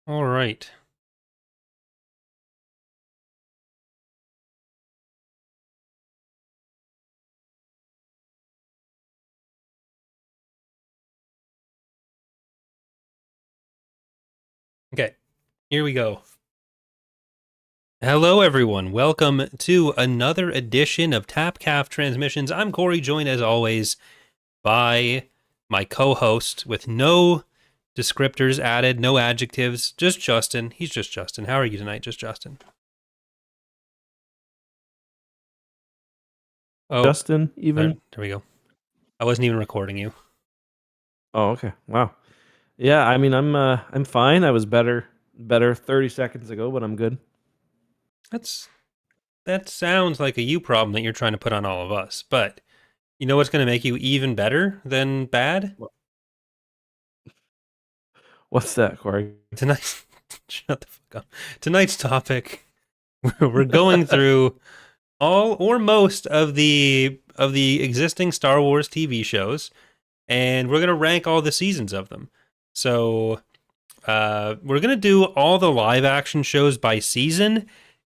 All right. Okay, here we go. Hello, everyone. Welcome to another edition of TapCaf Transmissions. I'm Corey, joined as always by my co-host with no descriptors added, no adjectives, just Justin. He's just Justin. How are you tonight, just Justin? Oh, Justin, there even. we go. I wasn't even recording you. Oh, okay. Wow. Yeah, I mean, I'm fine. I was better 30 seconds ago, but I'm good. That sounds like a you problem that you're trying to put on all of us. But you know what's going to make you even better than bad? What's that, Corey? Tonight, shut the fuck up. Tonight's topic, we're going through all or most of the existing Star Wars TV shows, and we're gonna rank all the seasons of them. So, we're gonna do all the live action shows by season,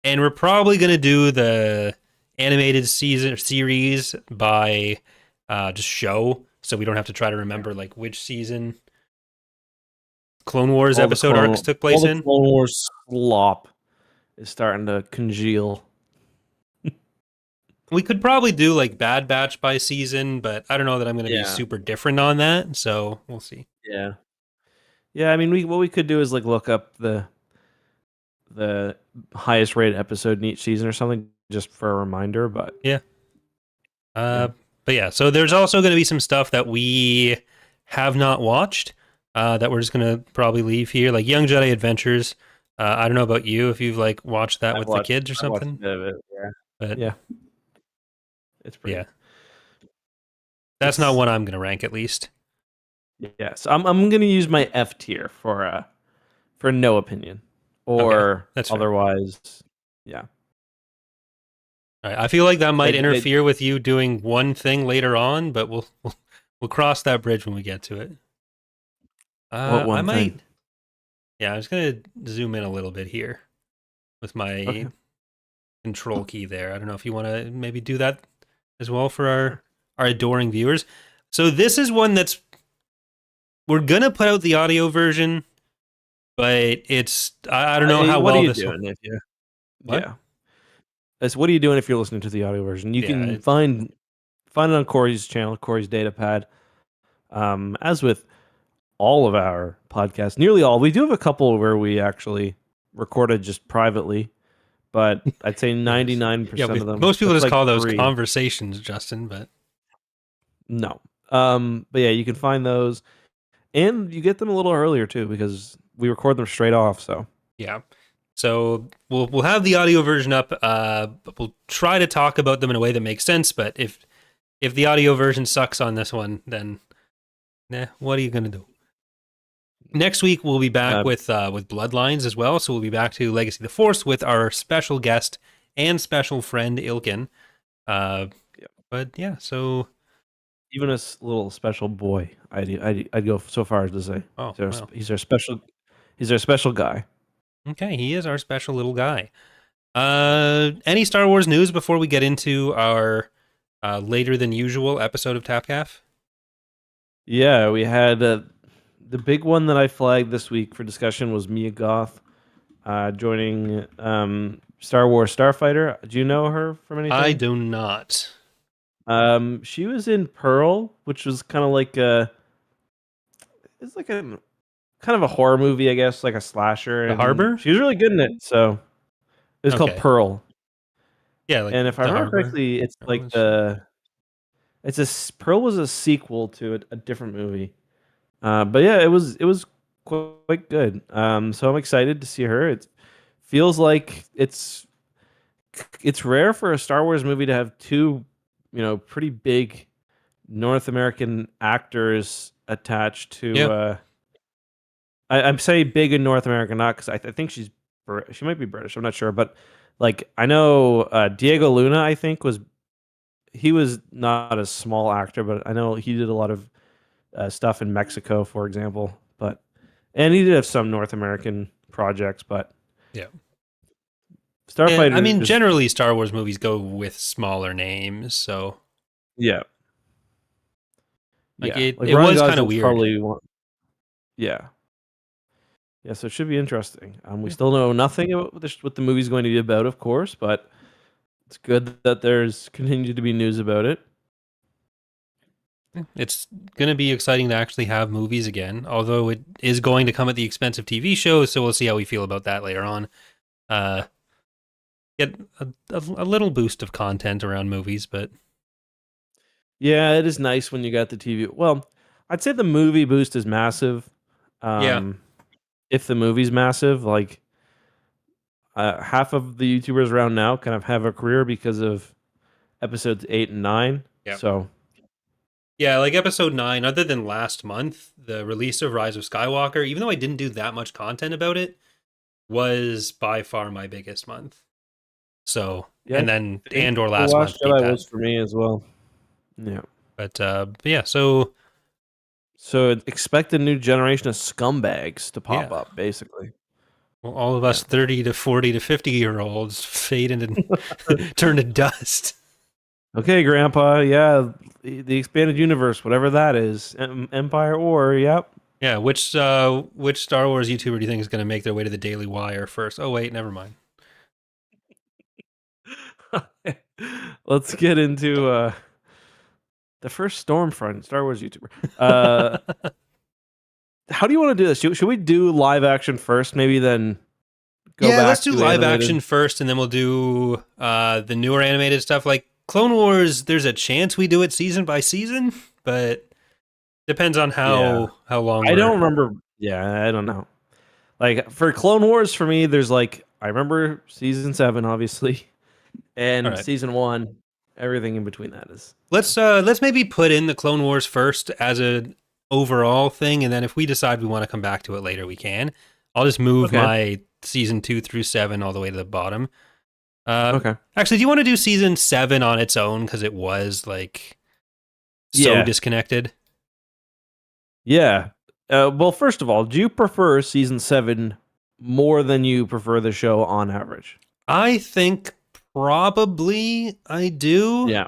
and we're probably gonna do the animated season series by just show, so we don't have to try to remember like which season Clone Wars episode arcs took all place the in. Clone Wars slop is starting to congeal. We could probably do like Bad Batch by season, but I don't know that I'm going to be Yeah. super different on that. So we'll see. Yeah. Yeah, I mean, what we could do is like look up the highest rated episode in each season or something just for a reminder, but Yeah. yeah. But yeah, so there's also going to be some stuff that we have not watched that we're just going to probably leave here, like Young Jedi Adventures. I don't know about you if you've like watched that with the kids or I've watched a something, bit of it, yeah. but Yeah. It's yeah, pretty that's not it's one I'm going to rank at least. Yeah, so I'm gonna use my F tier for no opinion Okay, or that's fair. otherwise. Yeah, All right, I feel like that might they interfere with you doing one thing later on, but we'll cross that bridge when we get to it. what I one might. thing? Yeah, I'm just gonna zoom in a little bit here with my Okay, control key there. I don't know if you want to maybe do that as well for sure. our adoring viewers. So this is one that's we're gonna put out the audio version, but it's I don't know how What are well you this will. doing if you? What? Yeah, what are you doing if you're listening to the audio version? You Yeah, can find it on Corey's channel, Corey's Datapad. As with all of our podcasts, nearly all, we do have a couple where we actually recorded just privately, but I'd say yes, yeah. 99% of them. Most people That's just like call those three. conversations, Justin. But No. But yeah, you can find those. And you get them a little earlier too because we record them straight off. So yeah. So we'll have the audio version up. But we'll try to talk about them in a way that makes sense. But if the audio version sucks on this one, then what are you gonna do? Next week we'll be back uh, with Bloodlines as well. So we'll be back to Legacy of the Force with our special guest and special friend Ilkin. yeah. But yeah, so Even a little special boy, I'd go so far as to say oh well. he's our special guy. Okay, he is our special little guy. Any Star Wars news before we get into our later than usual episode of TapCaf? Yeah, we had the big one that I flagged this week for discussion was Mia Goth joining Star Wars Starfighter. Do you know her from I anything? do not. She was in Pearl, which was kind of like it's like a kind of a horror movie, I guess, like a slasher, The and Harbor? she was really good in it. So it was called Okay. Pearl, Yeah, like and if I the remember Harbor. correctly, it's That like was Pearl was a sequel to a different movie. But yeah, it was quite good. So I'm excited to see her. It feels like it's rare for a Star Wars movie to have two, pretty big North American actors attached to. yeah. I'm saying big in North America, not because I think she might be British. I'm not sure, but like I know Diego Luna. I think he was not a small actor, but I know he did a lot of stuff in Mexico, for example. And he did have some North American projects, but Yeah. Starfighter. I mean, generally, Star Wars movies go with smaller names, so yeah, like yeah. Like it Ryan was kind of Gosling's weird. probably one. Yeah, yeah. So it should be interesting. We still know nothing about what the movie's going to be about, of course, but it's good that there's continued to be news about it. It's going to be exciting to actually have movies again, although it is going to come at the expense of TV shows, so we'll see how we feel about that later on. Get a little boost of content around movies, but Yeah, it is nice when you got the TV. Well, I'd say the movie boost is massive. yeah. If the movie's massive, like half of the YouTubers around now kind of have a career because of episodes 8 and 9. Yeah. So Yeah, like episode 9, other than last month, the release of Rise of Skywalker, even though I didn't do that much content about it, was by far my biggest month. So, yeah, and then I think Andor The last month Last beat Jedi that. was for me as well. Yeah. But yeah, so So expect a new generation of scumbags to pop yeah. up, basically. Well, all of us 30 to 40 to 50-year-olds fade and turn to dust. Okay, Grandpa. Yeah, the expanded universe, whatever that is, Empire or yep. Yeah, which Star Wars YouTuber do you think is going to make their way to the Daily Wire first? Oh wait, never mind. Let's get into the first Stormfront Star Wars YouTuber. How do you want to do this? Should we do live action first, maybe then go back let's do to live animated? action first, and then we'll do the newer animated stuff. Like Clone Wars, there's a chance we do it season by season, but depends on how long. I don't remember. Yeah, I don't know. Like for Clone Wars, for me, there's like I remember season 7, obviously, and right. season 1. Everything in between that is. Let's maybe put in the Clone Wars first as an overall thing, and then if we decide we want to come back to it later, we can. I'll just move my season 2 through 7 all the way to the bottom. Okay. Actually, do you want to do season 7 on its own because it was like so disconnected? Yeah. Well, first of all, do you prefer season 7 more than you prefer the show on average? I think probably I do. Yeah.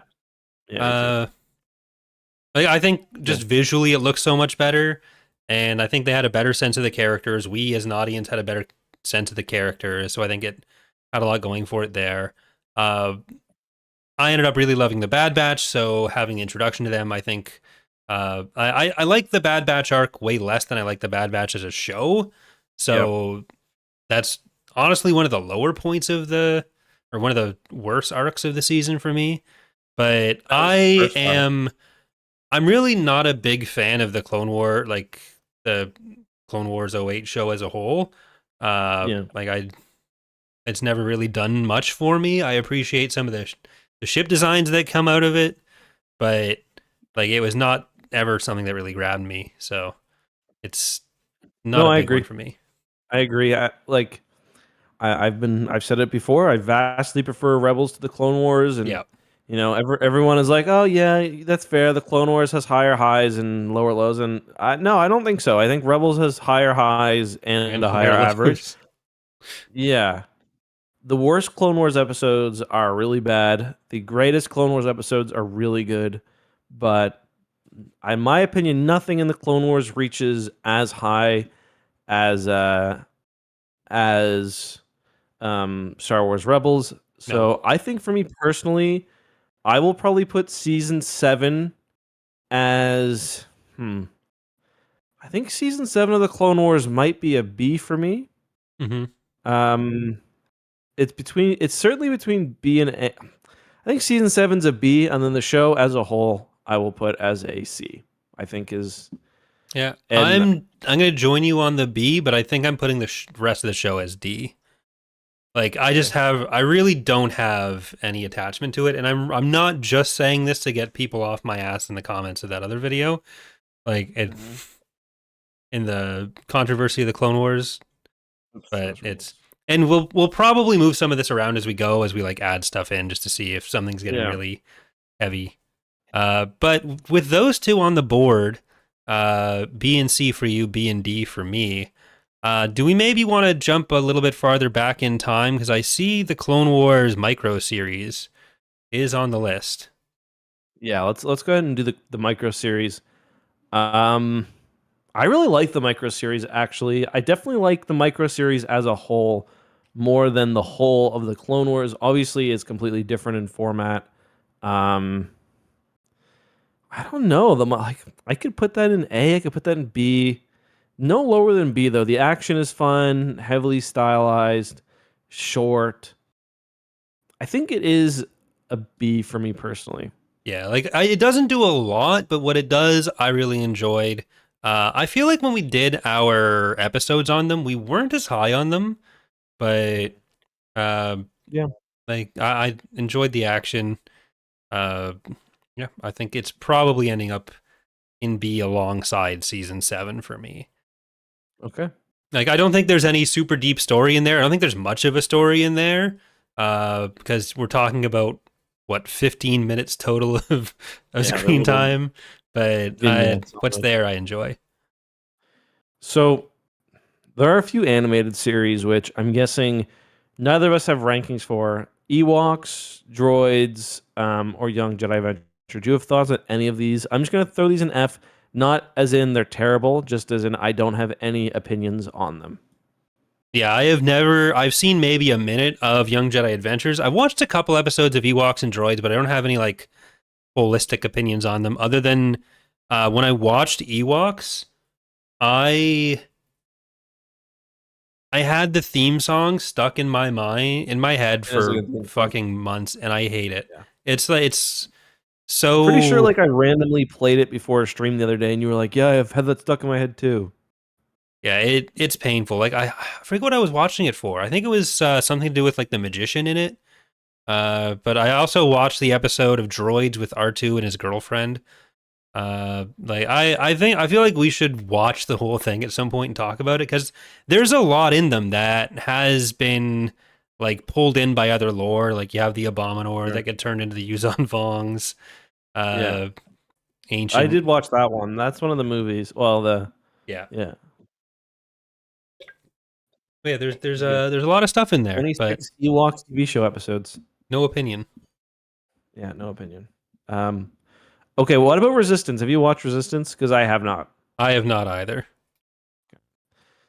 I think just visually it looks so much better, and I think they had a better sense of the characters. We as an audience had a better sense of the characters, so I think it had a lot going for it there. I ended up really loving the Bad Batch, so having the introduction to them, I think I like the Bad Batch arc way less than I like the Bad Batch as a show. So that's honestly one of the lower points of one of the worst arcs of the season for me. But I'm really not a big fan of the Clone War, like the Clone Wars 08 show as a whole. It's never really done much for me. I appreciate some of the ship designs that come out of it, but like it was not ever something that really grabbed me. So it's not a big one for me. I agree. I've said it before. I vastly prefer Rebels to the Clone Wars, and you know, everyone is like, "Oh yeah, that's fair. The Clone Wars has higher highs and lower lows," and no, I don't think so. I think Rebels has higher highs and a higher average. Yeah, the worst Clone Wars episodes are really bad. The greatest Clone Wars episodes are really good, but in my opinion, nothing in the Clone Wars reaches as high as Star Wars Rebels. So I think for me personally, I will probably put season 7 as I think season 7 of the Clone Wars might be a B for me. Mm-hmm. It's certainly between B and A. I think season 7's a B, and then the show as a whole I will put as a C. I think is I'm gonna join you on the B, but I think I'm putting the rest of the show as D. Like I really don't have any attachment to it, and I'm not just saying this to get people off my ass in the comments of that other video, like in the controversy of the Clone Wars. But and we'll probably move some of this around as we go, as we like add stuff in just to see if something's getting really heavy. But with those two on the board, B and C for you, B and D for me. Do we maybe want to jump a little bit farther back in time? Because I see the Clone Wars micro series is on the list. Yeah, let's go ahead and do the micro series. Um, I really like the micro series actually. I definitely like the micro series as a whole more than the whole of the Clone Wars. Obviously, it's completely different in format. Um, I don't know. I could put that in A. I could put that in B. No lower than B though. The action is fun, heavily stylized, short. I think it is a B for me personally. Yeah, like it doesn't do a lot, but what it does, I really enjoyed. I feel like when we did our episodes on them, we weren't as high on them, but uh, Yeah. like I enjoyed the action. Uh, yeah, I think it's probably ending up in B alongside season 7 for me. Okay. Like I don't think there's any super deep story in there. I don't think there's much of a story in there. Because we're talking about what 15 minutes total of Yeah, the screen little time, but vignettes. what's there I enjoy. So there are a few animated series which I'm guessing neither of us have rankings for. Ewoks, droids, or Young Jedi Adventure. Do you have thoughts on any of these? I'm just gonna throw these in F, not as in they're terrible, just as in I don't have any opinions on them. Yeah, I've seen maybe a minute of Young Jedi Adventures. I've watched a couple episodes of Ewoks and Droids, but I don't have any like holistic opinions on them other than when I watched Ewoks, I I had the theme song stuck in my head It is a for good theme song. fucking months, and I hate it. Yeah. It's like it's I'm pretty sure so like I randomly played it before a stream the other day, and you were like, "Yeah, I've had that stuck in my head too." yeah, it's painful. Like I forget what I was watching it for. I think it was something to do with like the magician in it. But I also watched the episode of Droids with R2 and his girlfriend. Like I feel like we should watch the whole thing at some point and talk about it because there's a lot in them that has been like pulled in by other lore. Like you have the Abominor Sure. that get turned into the Yuzan Vongs, Yeah, uh, I ancient. did watch that one. That's one of the movies. Well, the Yeah, yeah, yeah. it's good. There's a lot of stuff in there, but 26 Ewoks TV show episodes. no opinion. Yeah, no opinion. Um, okay, what about Resistance? Have you watched Resistance? Because I have not. I have not either.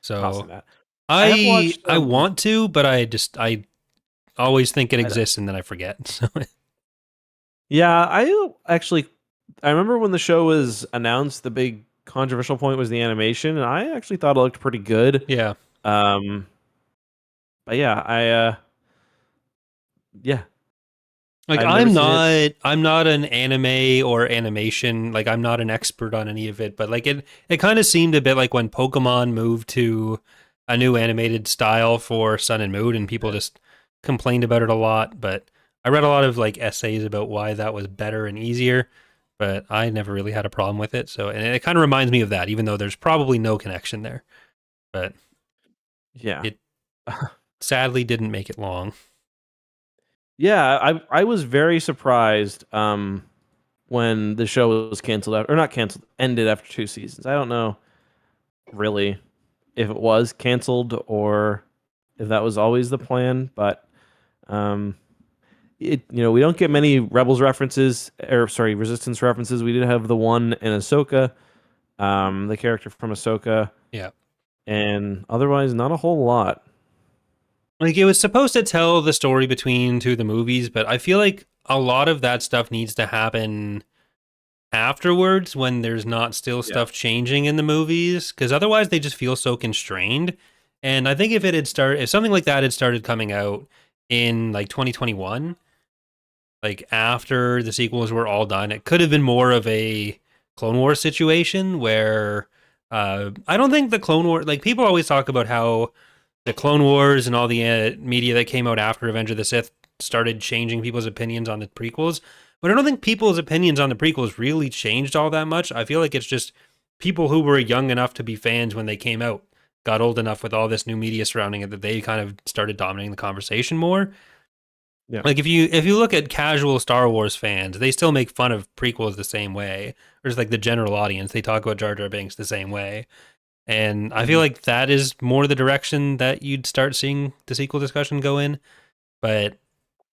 Tossing So that. I have watched. I want to, but I always think it I don't. exists and then I forget. So Yeah, I remember when the show was announced. The big controversial point was the animation, and I actually thought it looked pretty good. yeah. Um, but yeah, yeah, Like I've never seen it. I'm not an anime or animation, like I'm not an expert on any of it, but like it kind of seemed a bit like when Pokemon moved to a new animated style for Sun and Moon and people just complained about it a lot, but I read a lot of like essays about why that was better and easier, but I never really had a problem with it. So and it kind of reminds me of that even though there's probably no connection there. But Yeah. it sadly didn't make it long. Yeah, I was very surprised when the show was canceled or not canceled, ended after 2 seasons. I don't know really if it was canceled or if that was always the plan, but um we don't get many Rebels references or sorry, Resistance references. We did have the one in Ahsoka, the character from Ahsoka, Yeah. and otherwise not a whole lot. Like it was supposed to tell the story between two of the movies, but I feel like a lot of that stuff needs to happen afterwards when there's not still Yeah. stuff changing in the movies because otherwise they just feel so constrained. And I think if something like that had started coming out in like 2021, like after the sequels were all done, it could have been more of a Clone Wars situation where I don't think the Clone War like people always talk about how the Clone Wars and all the media that came out after Revenge of the Sith started changing people's opinions on the prequels. But I don't think people's opinions on the prequels really changed all that much. I feel like it's just people who were young enough to be fans when they came out got old enough with all this new media surrounding it that they kind of started dominating the conversation more. Yeah. Like if you look at casual Star Wars fans, they still make fun of prequels the same way. Or just like the general audience, they talk about Jar Jar Binks the same way. And I feel Mhm. like that is more the direction that you'd start seeing the sequel discussion go in. But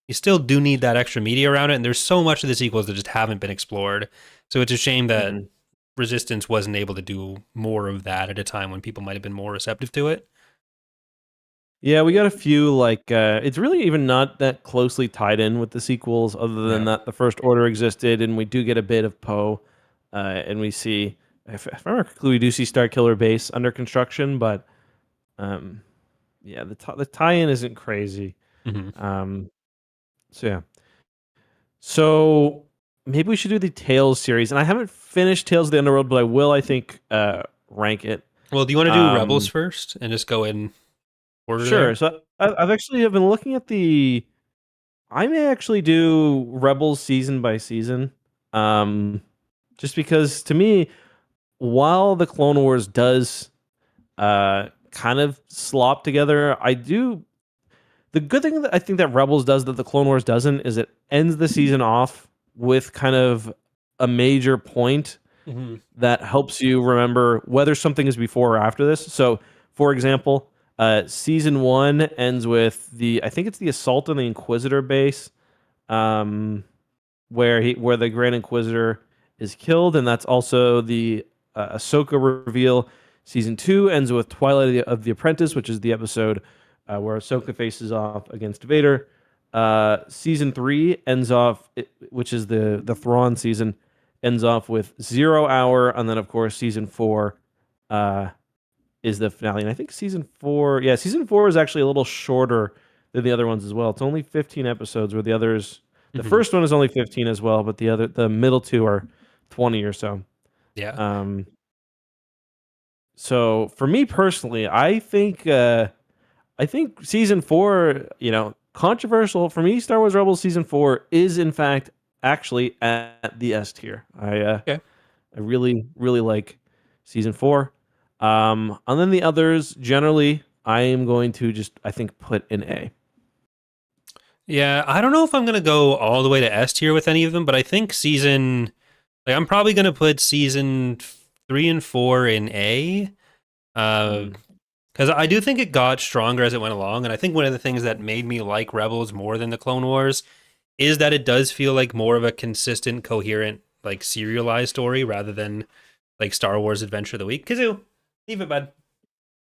you still do need that extra media around it. And there's so much of the sequels that just haven't been explored. So it's a shame that Mhm. Resistance wasn't able to do more of that at a time when people might have been more receptive to it. Yeah, we got a few like it's really even not that closely tied in with the sequels, other than Yeah. that the First Order existed, and we do get a bit of Poe, and we see if I remember correctly, we do see Star Killer Base under construction, but um, yeah, the tie-in isn't crazy. Mm-hmm. Um, so yeah, so maybe we should do the Tales series, and I haven't finished Tales of the Underworld, but I will, I think, rank it. Well, do you want to do Rebels Um, first and just go in order sure. there? So I've actually have been looking at the. I may actually do Rebels season by season. Um, just because to me, while the Clone Wars does kind of slop together, I do the good thing that I think that Rebels does that the Clone Wars doesn't is it ends the season off with kind of a major point Mm-hmm. that helps you remember whether something is before or after this. So, for example, season one ends with I think it's the assault on the Inquisitor base, um, where the Grand Inquisitor is killed, and that's also the Ahsoka reveal. Season two ends with Twilight of the Apprentice, which is the episode where Ahsoka faces off against Vader. Season three ends off, which is the Thrawn season, ends off with 0 Hour, and then of course season four uh, is the finale. And I think season four is actually a little shorter than the other ones as well. It's only 15 episodes, where the Mm-hmm. first one is only 15 as well, but the middle two are 20 or so. Yeah. Um, so for me personally, I think season four, controversial for me. Star Wars Rebels season four is in fact actually at the S tier. Okay. I really really like season four. And then the others generally, I am going to just I think put in A. Yeah, I don't know if I'm gonna go all the way to S tier with any of them, but I think I'm probably gonna put season 3 and 4 in A. Uh, Mm. because I do think it got stronger as it went along, and I think one of the things that made me like Rebels more than the Clone Wars is that it does feel like more of a consistent, coherent, like serialized story rather than like Star Wars Adventure of the Week. Kazoo, leave it, bud.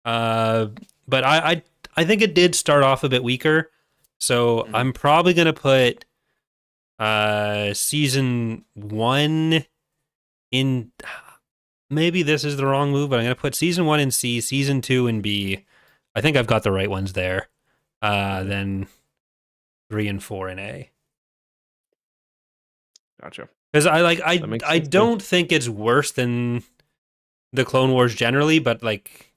Uh, but I think it did start off a bit weaker, so Mhm. I'm probably gonna put season 1 in. Maybe this is the wrong move, but I'm gonna put season 1 in C, season 2 in B. I think I've got the right ones there. Okay, Then 3 and 4 in A. gotcha. Because That makes I sense too. don't think it's worse than the Clone Wars generally, but like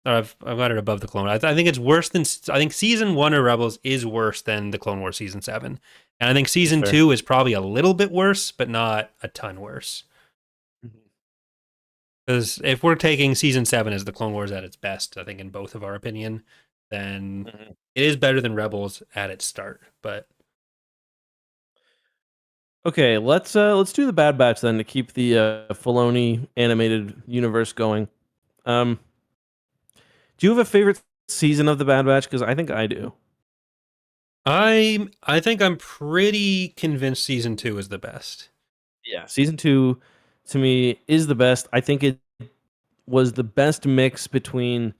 I've got it above the Clone Wars. I think it's worse than I think season 1 of Rebels is worse than the Clone Wars season 7, and I think That's season fair. 2 is probably a little bit worse, but not a ton worse. Mhm. Because if we're taking season 7 as the Clone Wars at its best, I think in both of our opinion, then Mhm. it is better than Rebels at its start. But Okay, let's do the Bad Batch then to keep the Filoni animated universe going. Um, do you have a favorite season of the Bad Batch? Because I think I do. I think I'm pretty convinced season 2 is the best. Yeah, season two to me is the best. I think it was the best mix between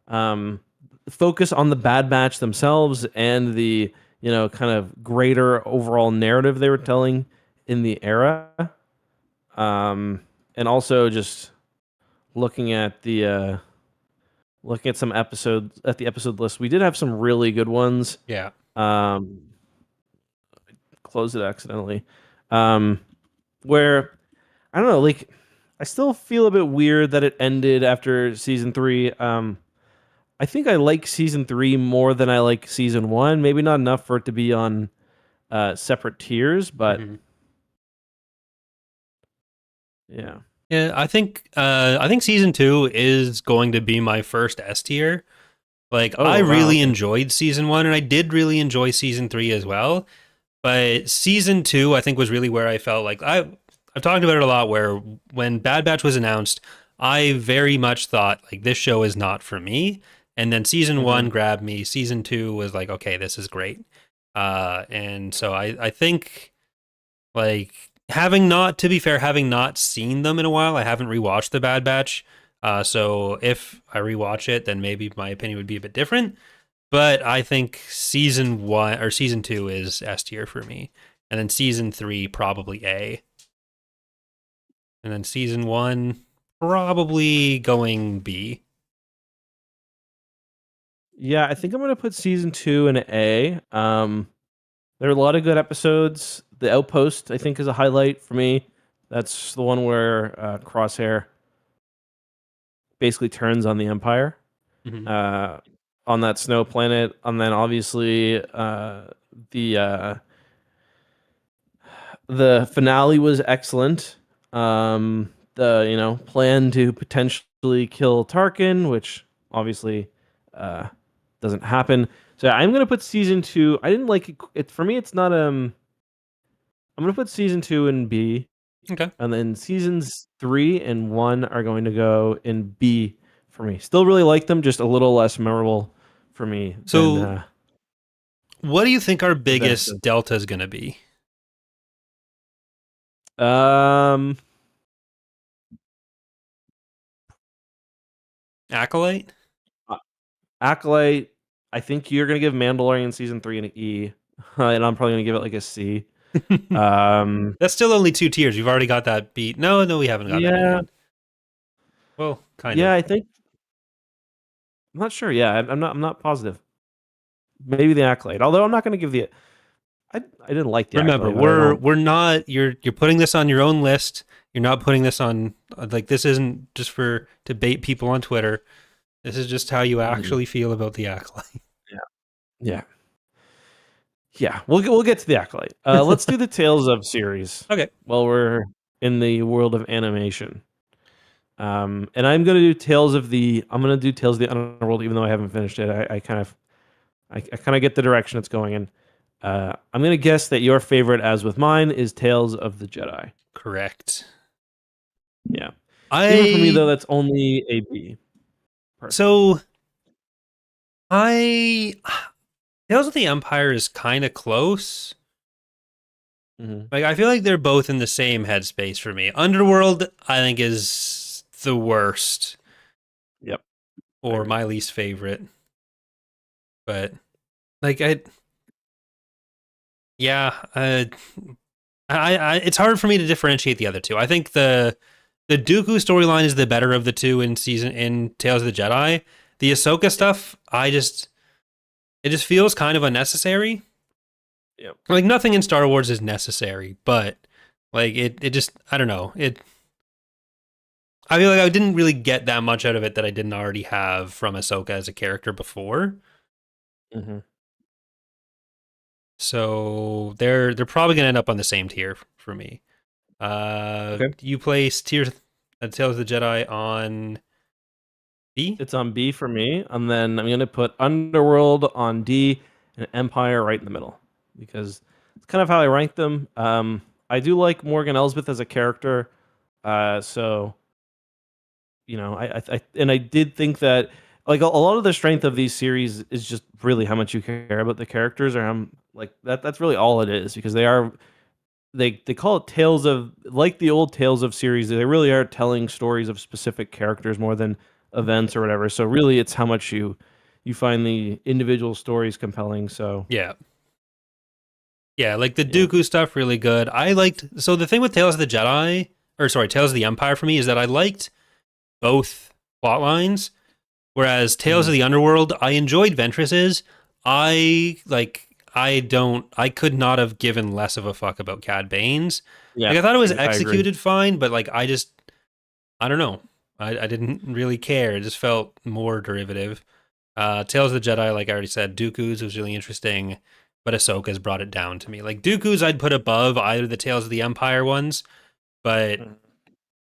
um, focus on the Bad Batch themselves and the kind of greater overall narrative they were telling in the era. Um, and also just looking at some episodes at the episode list, we did have some really good ones. Yeah. Um, closed it accidentally. Um, where I don't know, like I still feel a bit weird that it ended after season three. I think I like season three more than I like season one. Maybe not enough for it to be on separate tiers, but Mm-hmm. yeah. Yeah, I think season 2 is going to be my first S tier. Like I Oh wow. really Okay. enjoyed season 1 and I did really enjoy season 3 as well. But season 2 I think was really where I felt like I've talked about it a lot where when Bad Batch was announced, I very much thought like this show is not for me. And then season Mm-hmm. one grabbed me. Season two was like, okay, this is great. And so I think like having not, to be fair, having not seen them in a while, I haven't rewatched The Bad Batch. So if I rewatch it, then maybe my opinion would be a bit different. But I think season one or season two is S tier for me. And then season three, probably A. And then season one, probably going B. Yeah, I think I'm gonna put season 2 in A. There are a lot of good episodes. The Outpost, I think, is a highlight for me. That's the one where Crosshair basically turns on the Empire Mm-hmm. uh, on that snow planet, and then obviously the uh, the finale was excellent. The plan to potentially kill Tarkin, which obviously uh, doesn't happen. So I'm gonna put season 2. I didn't like it. For me, it's not. I'm gonna put season 2 in B, Okay. and then seasons 3 and 1 are going to go in B for me. Still really like them, just a little less memorable for me than So, what do you think our those episodes. biggest delta is going to be? Um, Acolyte? Acolyte. I think you're gonna give Mandalorian season 3 an E, and I'm probably gonna give it like a C. Um, That's still only 2 tiers. We've already got that beat. No, we haven't got that beat yeah, yet. Well, kind yeah. of. I think I'm not sure. Yeah, I'm not. I'm not positive. Maybe the Acolyte. Although I'm not gonna give the. I didn't like the Remember, Acolyte, but I don't. we're not. You're putting this on your own list. You're not putting this on like this isn't just for to bait people on Twitter. This is just how you Mhm. actually feel about the Acolyte. Yeah, yeah, yeah. We'll get to the Acolyte. Let's do the Tales of series Okay. while we're in the world of animation. And I'm gonna do Tales of the. I'm gonna do Tales of the Underworld, even though I haven't finished it. I kind of get the direction it's going in. I'm gonna guess that your favorite, as with mine, is Tales of the Jedi. Correct. Yeah. Even for me I though, that's only a B, personally. so I Tales of the Empire is kind of close. Hmm. Like I feel like they're both in the same headspace for me. Underworld, I think, is the worst Yep, I or agree. my least favorite. But like I, yeah, it's hard for me to differentiate the other two. I think the Dooku storyline is the better of the two in Tales of the Jedi. The Ahsoka Yep, stuff, it just feels kind of unnecessary. yep. Like nothing in Star Wars is necessary, but like it just I don't know it. I feel like I didn't really get that much out of it that I didn't already have from Ahsoka as a character before. Hmm. So they're probably gonna end up on the same tier for me. Okay. You place Tales of the Jedi on B. It's on B for me, and then I'm gonna put Underworld on D and Empire right in the middle because it's kind of how I rank them. I do like Morgan Elsbeth as a character, so and I did think that like a lot of the strength of these series is just really how much you care about the characters, or how like that's really all it is, because they call it tales of, like the old Tales of series. They really are telling stories of specific characters more than events or whatever. So really, it's how much you find the individual stories compelling. So Yeah, yeah, like the yeah. Dooku stuff really good. I liked so the thing with Tales of the Jedi or sorry Tales of the Empire for me is that I liked both plot lines. Whereas Tales Hmm. of the Underworld, I enjoyed Ventress's. I could not have given less of a fuck about Cad Bane's. Yeah, Like I thought it was I agree. executed fine, but like I don't know. I didn't really care. It just felt more derivative. Tales of the Jedi, like I already said, Dooku's was really interesting, but Ahsoka's brought it down to me. Like Dooku's I'd put above either the Tales of the Empire ones, but Mhm.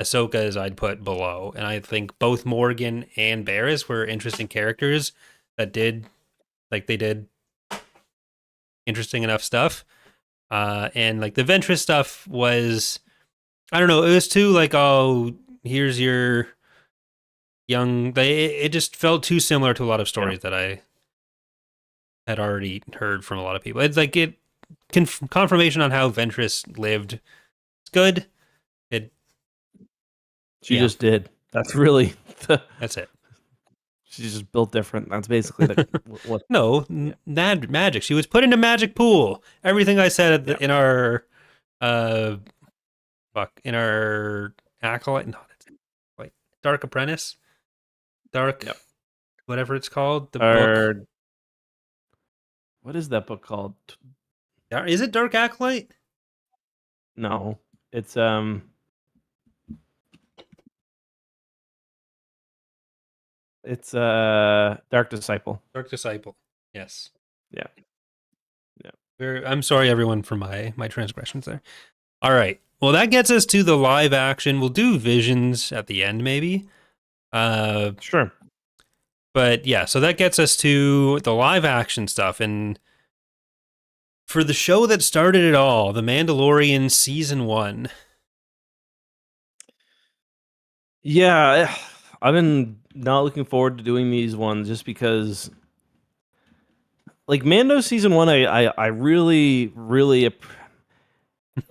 Ahsoka's I'd put below. And I think both Morgan and Barris were interesting characters that they did interesting enough stuff. And like the Ventress stuff was, I don't know, it was too like, oh, here's your young. It just felt too similar to a lot of Yeah. stories that I had already heard from a lot of people. It's like confirmation on how Ventress lived. It's good. It She yeah, just did. That's really that's it. she's just built different. That's basically what. No, Yeah. magic. She was put into magic pool. Everything I said Yeah. in our uh in our acolyte, not like Dark Apprentice, Dark Yep. whatever it's called, the book. Or what is that book called? Is it Dark Acolyte? No, it's Dark Disciple. Dark Disciple. Yes. Yeah. Yeah. I'm sorry, everyone, for my transgressions there. All right. Well, that gets us to the live action. We'll do Visions at the end, maybe. Sure. But yeah, so that gets us to the live action stuff. And for the show that started it all, The Mandalorian Season 1. Yeah, I've been not looking forward to doing these ones just because, like Mando season 1, I really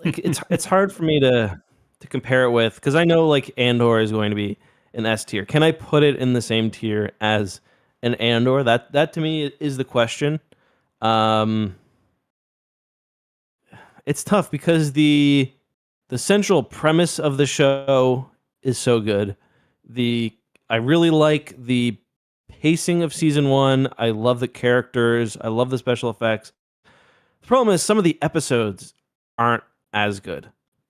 like it's hard for me to compare it with because I know like Andor is going to be an S tier. Can I put it in the same tier as an Andor? That to me is the question. Um, it's tough because the central premise of the show is so good. I really like the pacing of season 1. I love the characters. I love the special effects. The problem is some of the episodes aren't as good.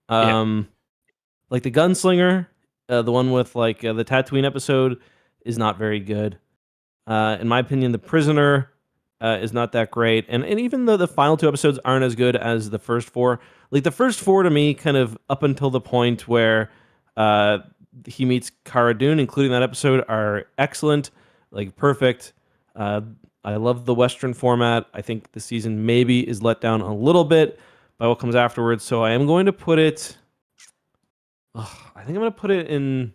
Like the Gunslinger, the one with like the Tatooine episode, is not very good. In my opinion, The Prisoner is not that great, and even though the final 2 episodes aren't as good as the first 4, like the first 4 to me, kind of up until the point where he meets Cara Dune, including that episode, are excellent, like perfect. I love the Western format. I think the season maybe is let down a little bit by what comes afterwards, so I am going to put it. I think I'm going to put it in.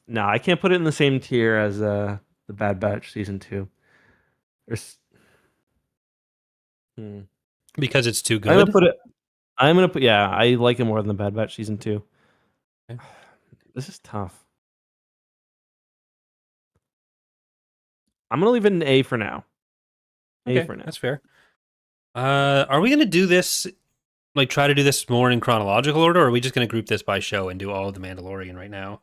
No, I can't put it in the same tier as the Bad Batch season 2. There's, hmm. Because it's too I'm gonna good. put it. I'm gonna put. Yeah, I like it more than the Bad Batch season 2. Okay. This is tough. I'm gonna leave it an A for now. A Okay, for now. that's fair. Are we going to do this, like try to do this more in chronological order, or are we just going to group this by show and do all of The Mandalorian right now?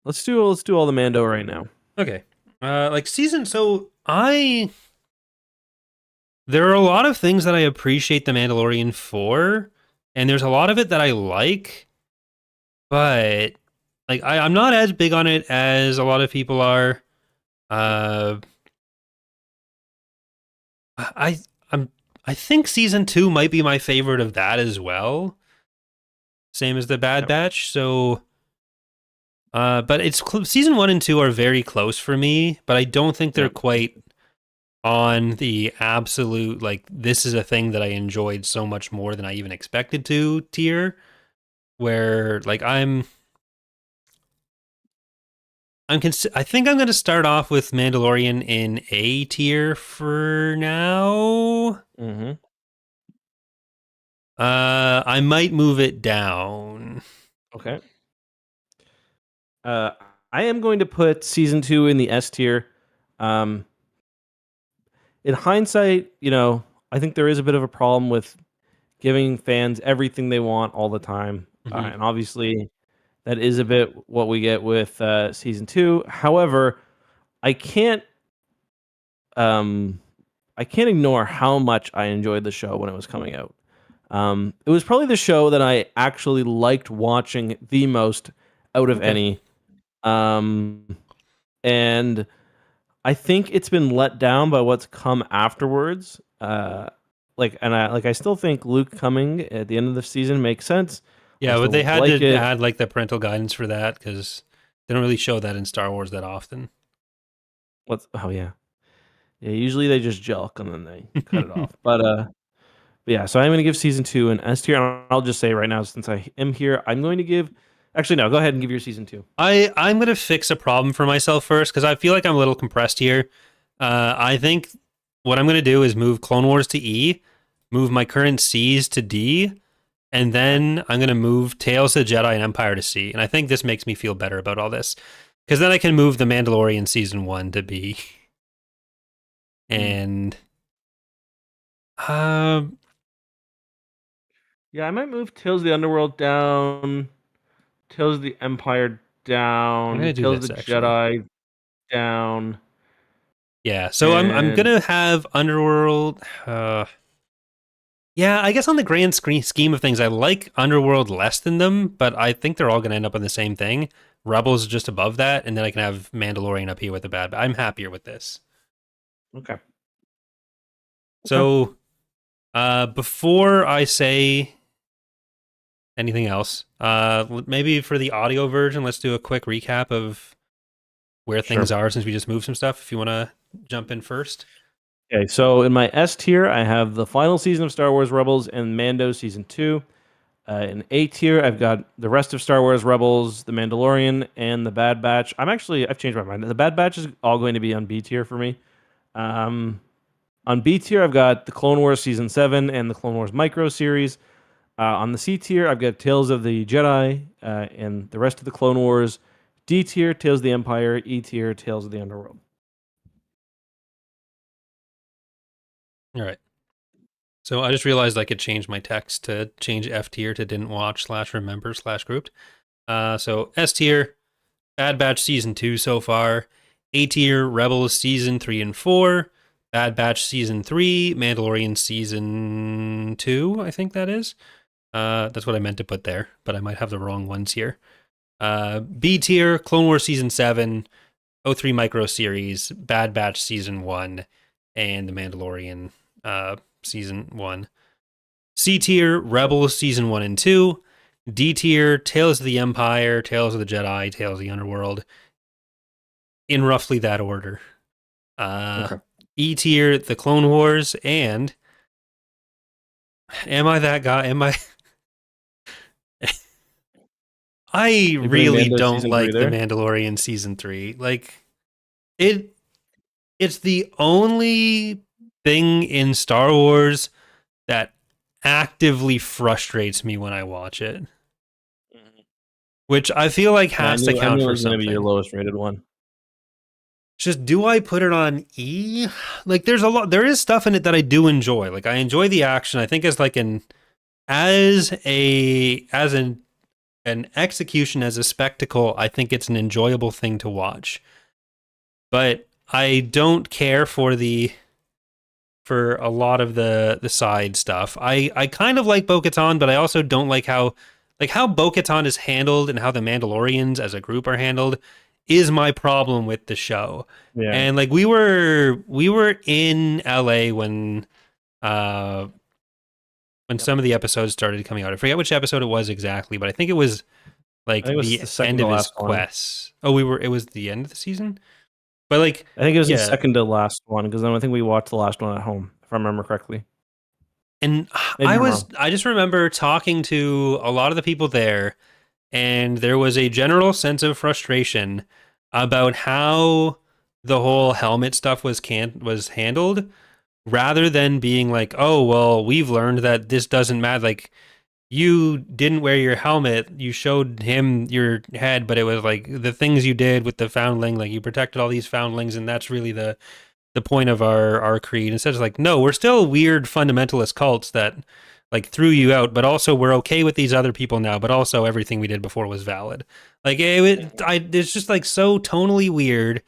Let's do all the Mando right now. Okay. Like season, so there are a lot of things that I appreciate The Mandalorian for, and there's a lot of it that I like, but like I'm not as big on it as a lot of people are. I I'm I think season 2 might be my favorite of that as well. Same as the Bad Yep. Batch. So, but it's season 1 and 2 are very close for me, but I don't think they're Yep. quite on the absolute like this is a thing that I enjoyed so much more than I even expected to tier. Where like I think I'm going to start off with Mandalorian in A tier for now. Mm-hmm. I might move it down. Okay. I am going to put season 2 in the S tier. In hindsight, I think there is a bit of a problem with giving fans everything they want all the time, Mhm. and obviously that is a bit what we get with season 2. However, I can't um, I can't ignore how much I enjoyed the show when it was coming out. It was probably the show that I actually liked watching the most out of Okay. any. And I think it's been let down by what's come afterwards. I still think Luke coming at the end of the season makes sense. I Yeah, but they still had like to it. add like the parental guidance for that because they don't really show that in Star Wars that often. Oh yeah. Yeah, usually they just jelk and then they cut it off. But yeah, so I'm going to give season 2 an S tier. And I'll just say right now, since I am here, I'm going to give Actually, no. Go ahead and give your season 2. I'm gonna fix a problem for myself first because I feel like I'm a little compressed here. I think what I'm gonna do is move Clone Wars to E, move my current C's to D, and Okay. then I'm gonna move Tales of the Jedi and Empire to C. And I think this makes me feel better about all this because then I can move the Mandalorian season 1 to B. Hmm. And uh, Yeah, I might move Tales of the Underworld down, Tales of the Empire I'm down, gonna do Tales of this the actually. Jedi down, Yeah, so I'm and gonna have Underworld. Yeah, I guess on the grand scheme of things, I like Underworld less than them, but I think they're all gonna end up on the same thing. Rebels just above that, and then I can have Mandalorian up here with the bad. I'm happier with this. okay. Okay. So, before I say anything else, maybe for the audio version, let's do a quick recap of where things Sure. are since we just moved some stuff. If you want to jump in first. Okay, so in my S tier, I have the final season of Star Wars Rebels and Mando season 2. In A tier, I've got the rest of Star Wars Rebels, The Mandalorian, and The Bad Batch. I've changed my mind. The Bad Batch is all going to be on B tier for me. Um, on B tier, I've got the Clone Wars season 7 and the Clone Wars micro series. On the C tier, I've got Tales of the Jedi and the rest of the Clone Wars. D tier, Tales of the Empire. E tier, Tales of the Underworld. All right. So I just realized I could change my text to change F tier to didn't watch / remember / grouped. So S tier, Bad Batch season 2 so far. A tier, Rebels season 3 and 4. Bad Batch season 3, Mandalorian season 2, I think that is. That's what I meant to put there, but I might have the wrong ones here. B tier, Clone Wars season 7, O3 micro series, Bad Batch season 1, and The Mandalorian season 1. C tier, Rebels season 1 and 2. D tier, Tales of the Empire, Tales of the Jedi, Tales of the Underworld, in roughly that order. Okay. E tier, The Clone Wars, and am I that guy? Am I? I You're putting really Mando don't season 3 like The there? Mandalorian season 3. Like it, it's the only thing in Star Wars that actively frustrates me when I watch it, Mhm. which I feel like Yeah, has to I count knew it for was going to be your something. lowest rated one. Just do I put it on E? Like there is stuff in it that I do enjoy. Like I enjoy the action. I think as an execution, as a spectacle, I think it's an enjoyable thing to watch. But I don't care for a lot of the side stuff. I kind of like Bo-Katan, but I also don't like how Bo-Katan is handled and how the Mandalorians as a group are handled is my problem with the show. Yeah. And like we were in LA uh when Yep. some of the episodes started coming out. I forget which episode it was exactly, but I think it was I like think it was the the end second to of his last one. quest. Oh, it was the end of the season? But like I think it was the yeah, second to last one because then I think we watched the last one at home, if I remember correctly. and Maybe I'm wrong. I just remember talking to a lot of the people there, and there was a general sense of frustration about how the whole helmet stuff was handled, rather than being like, oh well, we've learned that this doesn't matter. Like you didn't wear your helmet, you showed him your head, but it was like the things you did with the foundling, like you protected all these foundlings, and that's really the point of our creed. Instead of like, no, we're still weird fundamentalist cults that like threw you out, but also we're okay with these other people now, but also everything we did before was valid. Like it's just like so tonally weird.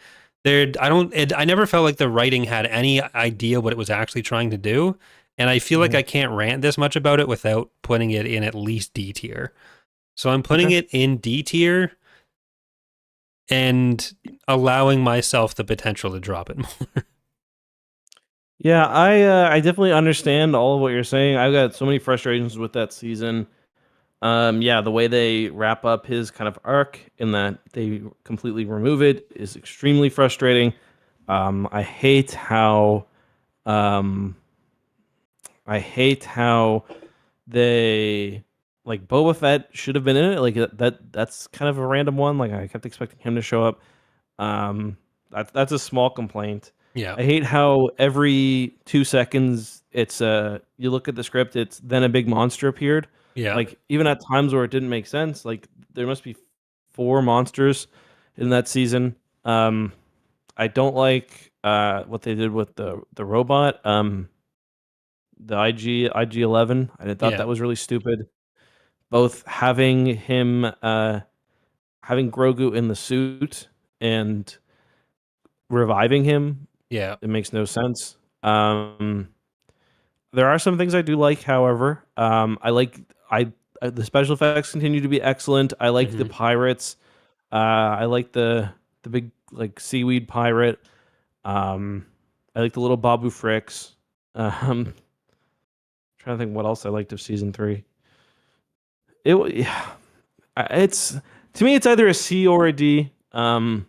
I never felt like the writing had any idea what it was actually trying to do, and I feel like Mhm. I can't rant this much about it without putting it in at least D tier. So I'm putting Okay. it in D tier and allowing myself the potential to drop it more. Yeah, I definitely understand all of what you're saying. I've got so many frustrations with that season. Yeah, the way they wrap up his kind of arc in that they completely remove it is extremely frustrating. I hate how um I hate how they like Boba Fett should have been in it. Like that's kind of a random one. Like I kept expecting him to show up. That's a small complaint. Yeah. I hate how every 2 seconds it's you look at the script, it's then a big monster appeared. Yeah. Like even at times where it didn't make sense, like there must be four monsters in that season. I don't like what they did with the robot, the IG-11. I thought Yeah. that was really stupid. Both having him having Grogu in the suit and reviving him, Yeah. it makes no sense. There are some things I do like, however. The special effects continue to be excellent. I like the Hmm. pirates. I like the big like seaweed pirate. I like the little Babu Fricks. Trying to think what else I liked of season 3. Yeah, it's to me it's either a C or a D. One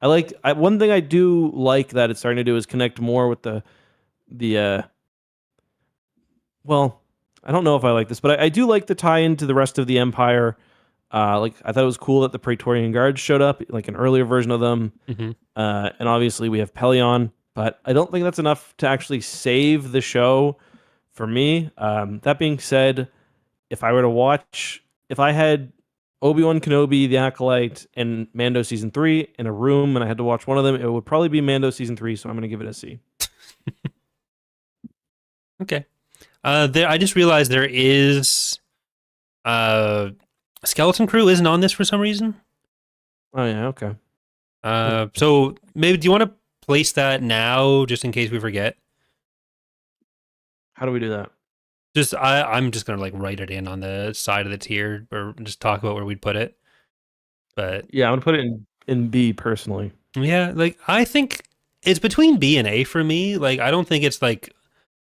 thing I do like that it's starting to do is connect more with the well, I don't know if I like this, but I do like the tie into the rest of the Empire. Like I thought it was cool that the Praetorian Guards showed up, like an earlier version of them. Hmm. And obviously we have Pelion, but I don't think that's enough to actually save the show for me. That being said, if I had Obi-Wan Kenobi, The Acolyte, and Mando season 3 in a room, and I had to watch one of them, it would probably be Mando season 3. So I'm going to give it a C. Okay. I just realized there is Skeleton Crew isn't on this for some reason. Oh yeah, okay. So maybe do you want to place that now, just in case we forget? How do we do that? I'm just gonna like write it in on the side of the tier, or just talk about where we'd put it. But Yeah, I'm gonna put it in B personally. yeah, like I think it's between B and A for me. Like I don't think it's like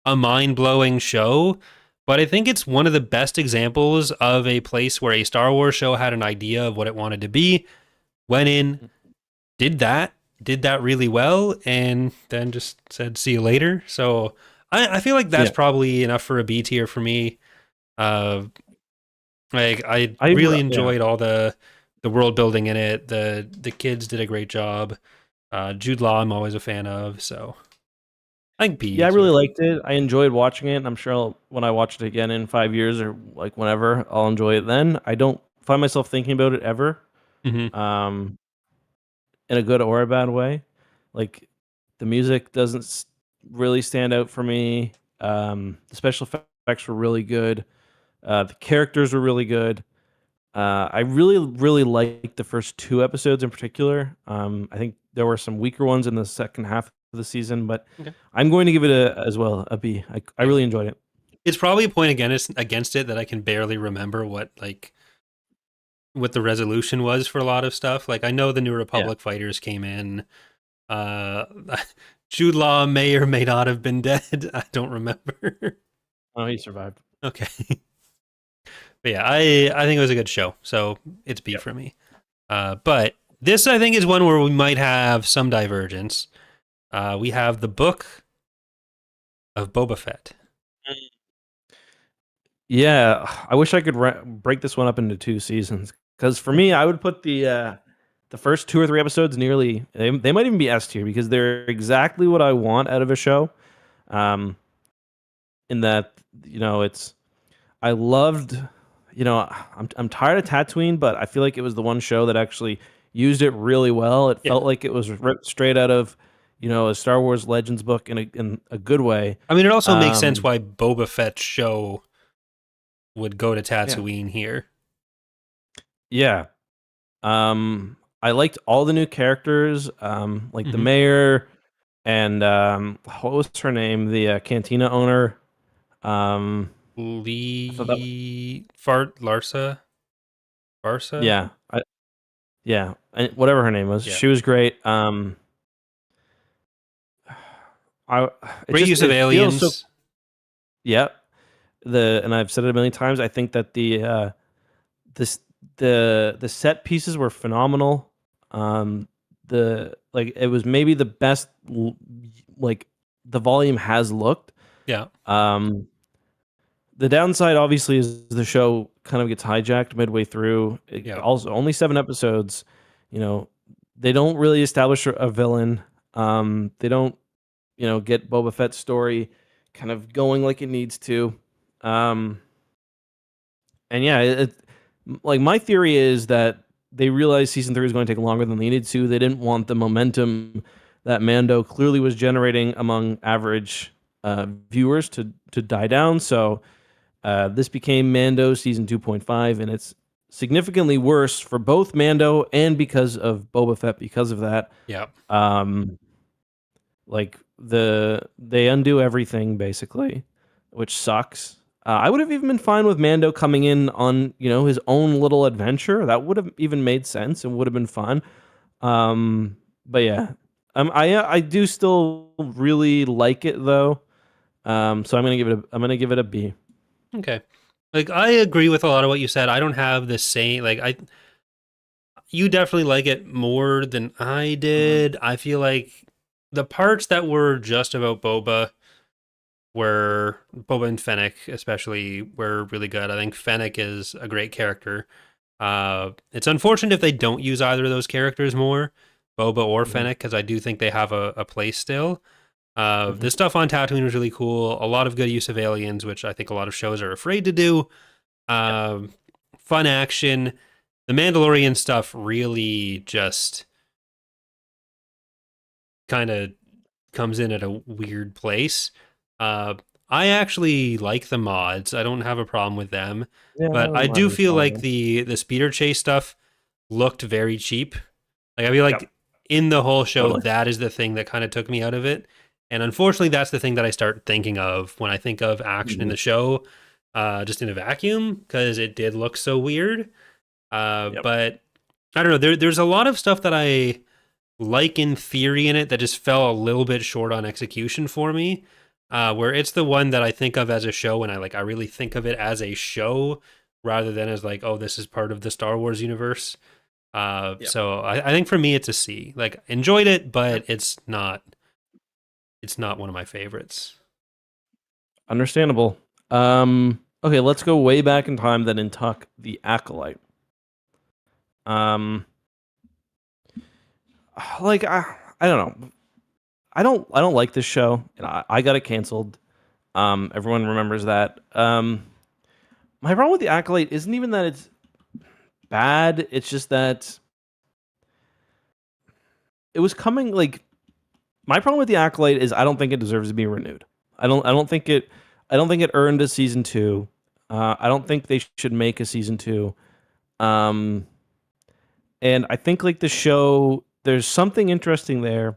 a mind blowing show, but I think it's one of the best examples of a place where a Star Wars show had an idea of what it wanted to be, went in, did that, did that really well, and then just said see you later. So I feel like that's Yeah, probably enough for a B tier for me. Uh, like I I really yeah. enjoyed all the world building in it. The kids did a great job. Jude Law, I'm always a fan of. So I think B Yeah, I really tier. liked it. I enjoyed watching it, and I'm sure when I watch it again in 5 years or like whenever, I'll enjoy it then. I don't find myself thinking about it ever, Hmm. um, in a good or a bad way. Like the music doesn't really stand out for me. The special effects were really good. The characters were really good. I really, really liked the first 2 episodes in particular. I think there were some weaker ones in the second half of the season, but Okay. I'm going to give it as well a B. I Yeah. really enjoyed it. It's probably a point against it that I can barely remember what the resolution was for a lot of stuff. Like I know the New Yeah. Republic fighters came in. Uh, Jude Law may or may not have been dead. I don't remember. Oh, he survived. Okay. But yeah, I think it was a good show. So it's B Yep. for me. But this I think is one where we might have some divergence. We have the book of Boba Fett. Yeah, I wish I could break this one up into 2 seasons because for me, I would put the first 2 or 3 episodes nearly. They might even be S tier because they're exactly what I want out of a show. Um, in that it's I loved. I'm tired of Tatooine, but I feel like it was the one show that actually used it really well. It Yeah. felt like it was ripped straight out of a Star Wars Legends book in a good way. I mean, it also makes sense Um, why Boba Fett's show would go to yeah, Tatooine here. yeah. I liked all the new characters, like the Mm-hmm. mayor and what was her name, the cantina owner. Um, I thought that Lee Fart Larsa Barsa. yeah, yeah, and whatever her name was, Yeah. she was great. I it Great just use of it feels so. aliens. Yeah, and I've said it a million times. I think that this the set pieces were phenomenal. The like it was maybe the best like the volume has looked. Yeah. Um, The downside, obviously, is the show kind of gets hijacked midway through. Yeah. Also, only 7 episodes. You know, they don't really establish a villain. They don't, get Boba Fett's story kind of going like it needs to. And yeah, like my theory is that they realized season 3 was going to take longer than they needed to. They didn't want the momentum that Mando clearly was generating among average viewers to die down. So this became Mando season 2.5, and it's significantly worse for both Mando and because of Boba Fett. Because of that, Yeah. like they undo everything basically, which sucks. I would have even been fine with Mando coming in on his own little adventure. That would have even made sense and would have been fun. But yeah, I do still really like it though. So I'm gonna give it a B. Okay. Like, I agree with a lot of what you said. I don't have the same, you definitely like it more than I did. I feel like the parts that were just about Boba and Fennec especially were really good. I think Fennec is a great character. It's unfortunate if they don't use either of those characters more, Boba or Fennec, because I do think they have a place still. The stuff on Tatooine was really cool. A lot of good use of aliens, which I think a lot of shows are afraid to do. Fun action. The Mandalorian stuff really just kind of comes in at a weird place. I actually like the mods. I don't have a problem with them. Yeah, But I do feel like the speeder chase stuff looked very cheap. Like, I feel like in the whole show, Totally. that is the thing that kind of took me out of it. And unfortunately, that's the thing that I start thinking of when I think of action in the show, just in a vacuum, because it did look so weird. But I don't know. There's a lot of stuff that I like in theory in it that just fell a little bit short on execution for me. Where it's the one that I think of as a show, and I really think of it as a show rather than as like, oh, this is part of the Star Wars universe. So I think for me it's a C. Like, enjoyed it, but it's not one of my favorites. Understandable. Okay, let's go way back in time then and talk the Acolyte. Like I don't know. I don't like this show, and I got it canceled. Everyone remembers that. My problem with the Acolyte isn't even that it's bad. It's just that it was coming. Like, my problem with the Acolyte is I don't think it deserves to be renewed. I don't think it earned a season 2. I don't think they should make a season 2. And I think like the show, there's something interesting there,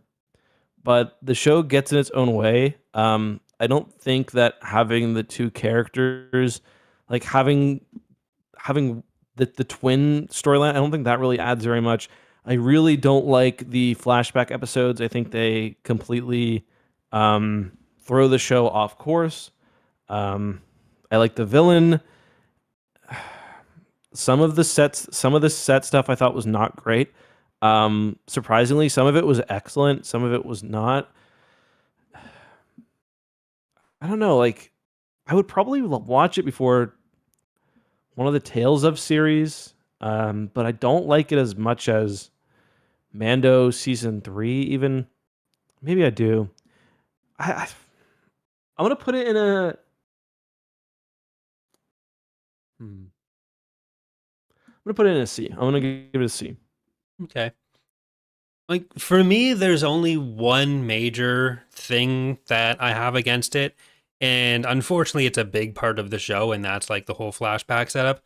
but the show gets in its own way. I don't think that having the two characters, like having the twin storyline, I don't think that really adds very much. I really don't like the flashback episodes. I think they completely throw the show off course. I like the villain. Some of the set stuff I thought was not great. Surprisingly, some of it was excellent. Some of it was not. I don't know. Like, I would probably watch it before one of the Tales of series, but I don't like it as much as Mando season 3. Even maybe I do. I'm gonna put it in a. I'm gonna put it in a C. I'm gonna give it a C. Okay. Like, for me, there's only one major thing that I have against it. And unfortunately, it's a big part of the show, and that's like the whole flashback setup.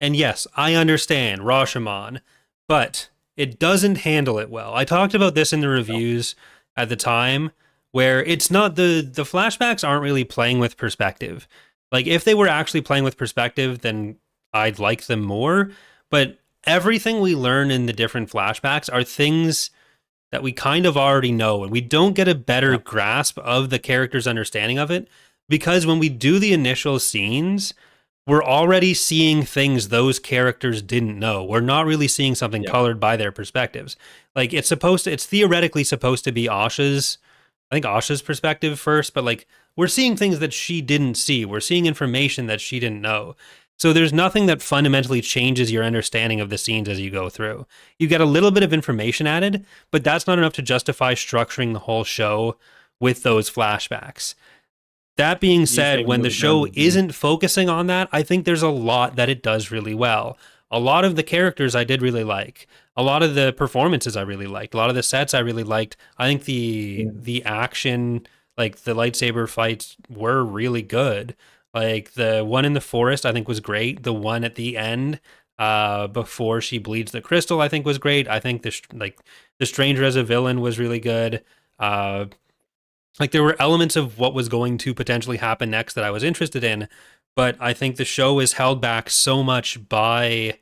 And yes, I understand Rashomon, but it doesn't handle it well. I talked about this in the reviews at the time, where it's not the flashbacks aren't really playing with perspective. Like, if they were actually playing with perspective, then I'd like them more. But everything we learn in the different flashbacks are things that we kind of already know, and we don't get a better grasp of the character's understanding of it, because when we do the initial scenes, we're already seeing things those characters didn't know. We're not really seeing something colored by their perspectives. Like, it's theoretically supposed to be Asha's perspective first, but like we're seeing things that she didn't see. We're seeing information that she didn't know. So there's nothing that fundamentally changes your understanding of the scenes as you go through. You get a little bit of information added, but that's not enough to justify structuring the whole show with those flashbacks. That being You say said, when the move it down show to D. isn't focusing on that, I think there's a lot that it does really well. A lot of the characters I did really like. A lot of the performances I really liked. A lot of the sets I really liked. I think Yeah. the action, like the lightsaber fights, were really good. Like the one in the forest, I think was great. The one at the end, before she bleeds the crystal, I think was great. I think the stranger as a villain was really good. Uh, like there were elements of what was going to potentially happen next that I was interested in, but I think the show is held back so much by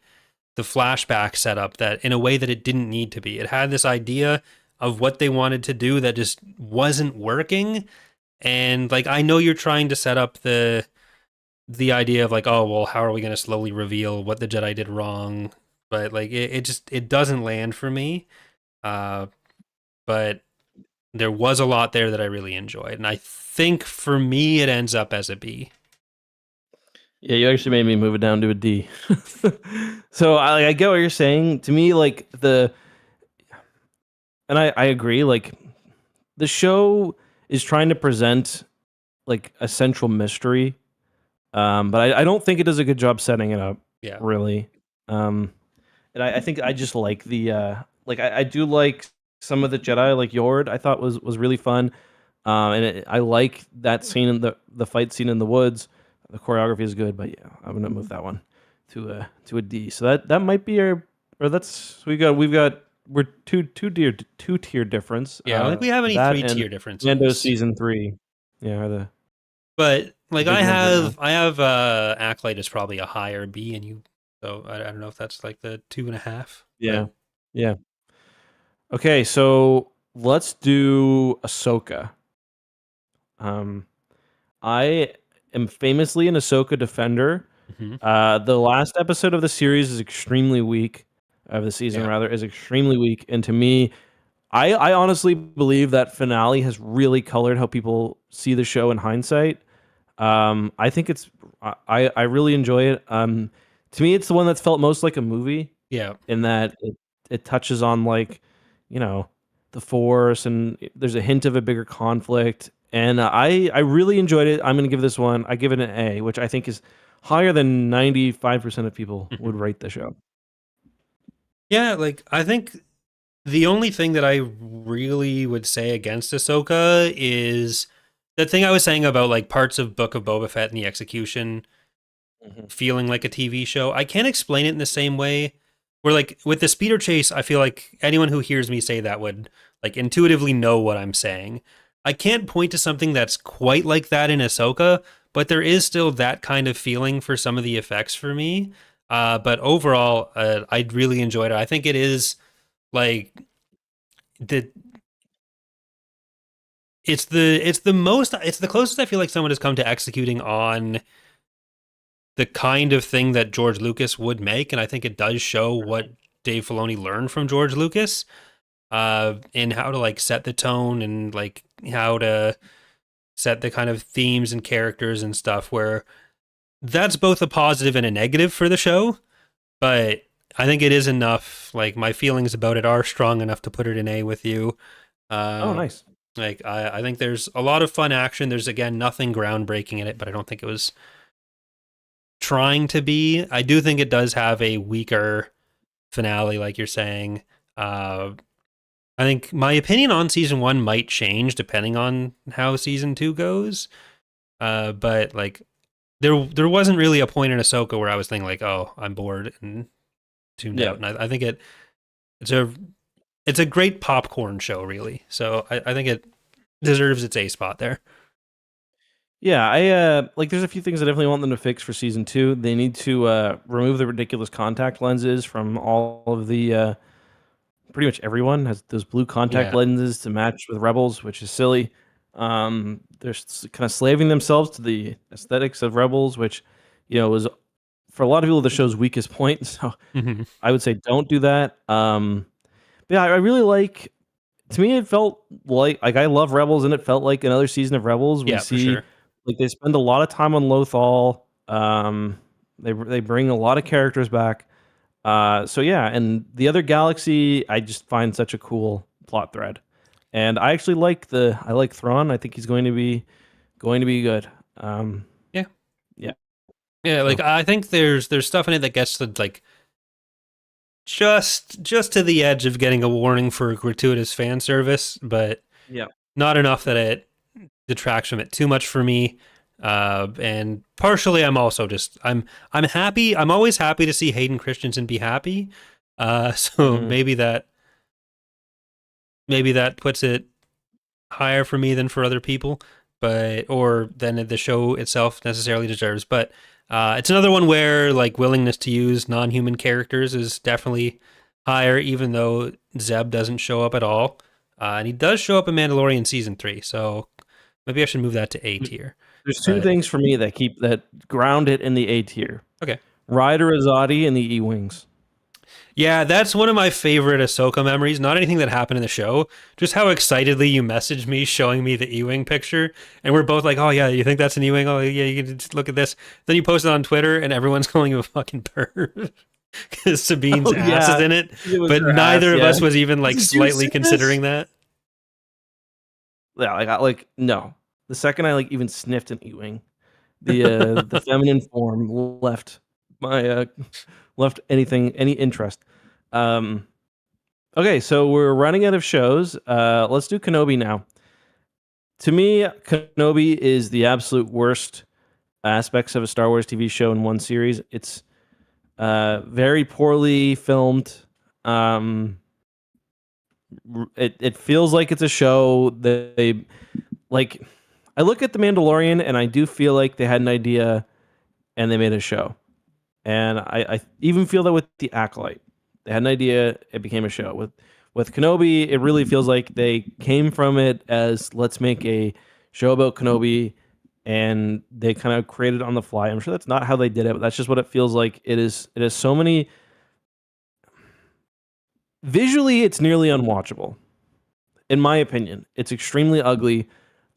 the flashback setup that in a way that it didn't need to be. It had this idea of what they wanted to do that just wasn't working. And like I know you're trying to set up the idea of like, oh well, how are we going to slowly reveal what the Jedi did wrong? But like it just it doesn't land for me. Uh, but there was a lot there that I really enjoyed, and I think for me it ends up as a B. Yeah, you actually made me move it down to a D. So I get what you're saying. To me, like and I agree. Like the show is trying to present like a central mystery, but I don't think it does a good job setting it up. Yeah. Really. And I think I just like the like I do like some of the Jedi, like Yord. I thought was really fun, I like that scene in the fight scene in the woods. The choreography is good, but yeah, I'm gonna move that one to a D. So that might be our or that's we're two tier difference. Yeah, I don't think we have any That three and tier differences. Mando season 3. Yeah, are the But like big ones right now. I have Acolyte is probably a higher B, and you, so I don't know if that's like the 2.5. Yeah, yeah. Okay, so let's do Ahsoka. Um, I am famously an Ahsoka defender. Mm-hmm. The last episode of the series is extremely weak, of the season Yeah. rather, is extremely weak. And to me, I honestly believe that finale has really colored how people see the show in hindsight. I think I really enjoy it. To me, it's the one that's felt most like a movie Yeah. in that it touches on like, the Force, and there's a hint of a bigger conflict. And I really enjoyed it. I'm going to give this one, I give it an A, which I think is higher than 95% of people would rate the show. Yeah, like I think the only thing that I really would say against Ahsoka is the thing I was saying about like parts of Book of Boba Fett and the execution feeling like a TV show. I can't explain it in the same way. Where like with the speeder chase, I feel like anyone who hears me say that would like intuitively know what I'm saying. I can't point to something that's quite like that in Ahsoka, but there is still that kind of feeling for some of the effects for me. But overall, I really enjoyed it. I think it is like the it's the closest I feel like someone has come to executing on the kind of thing that George Lucas would make, and I think it does show what Dave Filoni learned from George Lucas, in how to like set the tone and like how to set the kind of themes and characters and stuff. Where that's both a positive and a negative for the show, but I think it is enough. Like my feelings about it are strong enough to put it in A with you. Oh, nice. Like I think there's a lot of fun action. There's again nothing groundbreaking in it, but I don't think it was trying to be. I do think it does have a weaker finale, like you're saying. I think my opinion on season 1 might change depending on how season 2 goes. But like there wasn't really a point in Ahsoka where I was thinking like, oh, I'm bored and tuned out. And I think it's a great popcorn show, really. So I think it deserves its A spot there. Yeah, I like. There's a few things I definitely want them to fix for season 2. They need to remove the ridiculous contact lenses from all of the. Pretty much everyone has those blue contact lenses to match with Rebels, which is silly. They're kind of slaving themselves to the aesthetics of Rebels, which was for a lot of people the show's weakest point. So I would say don't do that. But yeah, I really like to me it felt like I love Rebels, and it felt like another season of Rebels. We Yeah, for see sure. like they spend a lot of time on Lothal. They bring a lot of characters back. So yeah, and the other galaxy I just find such a cool plot thread, and I like Thrawn. I think he's going to be good. Yeah. Yeah. Yeah, like So I think there's stuff in it that gets to like just to the edge of getting a warning for gratuitous fan service, but yeah. not enough that it detracts from it too much for me. And partially, I'm happy. I'm always happy to see Hayden Christensen be happy. So Mhm. maybe that puts it higher for me than for other people, but or than the show itself necessarily deserves. But it's another one where like willingness to use non-human characters is definitely higher, even though Zeb doesn't show up at all, and he does show up in Mandalorian season 3. So maybe I should move that to A tier. There's two But things for me that ground it in the A tier. okay. Ryder Azadi and the E-wings. Yeah, that's one of my favorite Ahsoka memories. Not anything that happened in the show, just how excitedly you messaged me showing me the E-wing picture, and we're both like, "Oh yeah, you think that's an E-wing? Oh yeah, you can just look at this." Then you post it on Twitter, and everyone's calling you a fucking perv because Sabine's Oh ass yeah, is in it, it was but her ass. neither of Yeah. us was even like Did you slightly see this? considering that. Yeah, I got like no. The second I like even sniffed an E-wing, the feminine form left my left any interest. Um, okay, so we're running out of shows. Let's do Kenobi now. To me, Kenobi is the absolute worst aspects of a Star Wars TV show in one series. It's very poorly filmed. Um, it feels like it's a show that they like. I look at The Mandalorian and I do feel like they had an idea and they made a show. And I even feel that with The Acolyte. They had an idea, it became a show. With Kenobi, it really feels like they came from it as let's make a show about Kenobi, and they kind of created on the fly. I'm sure that's not how they did it, but that's just what it feels like. It is so many visually it's nearly unwatchable. In my opinion. It's extremely ugly.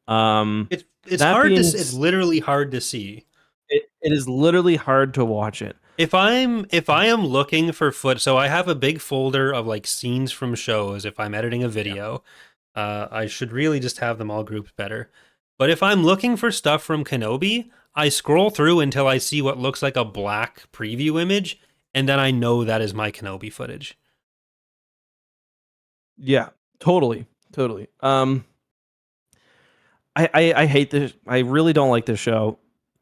It's That hard to. being It's literally hard to see. it is literally hard to watch it. If I am looking for so I have a big folder of like scenes from shows. If I'm editing a Yeah. video, I should really just have them all grouped better. But if I'm looking for stuff from Kenobi, I scroll through until I see what looks like a black preview image, and then I know that is my Kenobi footage. Yeah, totally, totally. I hate this. I really don't like this show.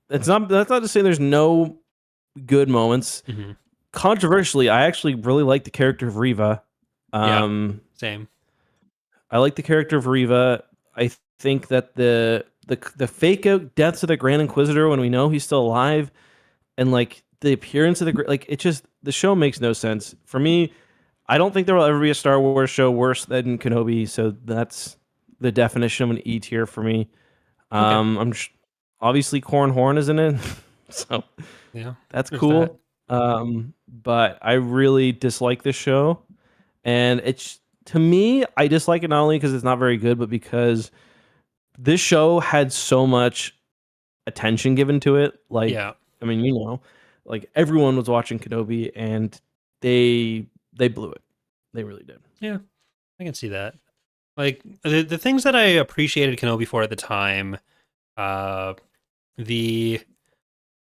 It's not. That's not to say there's no good moments. Mm-hmm. Controversially, I actually really like the character of Riva. Yeah, Um, same. I like the character of Riva. I think that the fake out deaths of the Grand Inquisitor when we know he's still alive, and like the appearance of like it just the show makes no sense for me. I don't think there will ever be a Star Wars show worse than Kenobi. So that's the definition of an E tier for me. Okay. Obviously Corn Horn is in it, so Yeah, that's there's that. cool. But I really dislike this show, and it's to me I dislike it not only because it's not very good, but because this show had so much attention given to it. Like, Yeah, I mean, you know, like everyone was watching Kenobi, and they blew it. They really did. yeah, I can see that. Like the things that I appreciated Kenobi for at the time, uh, the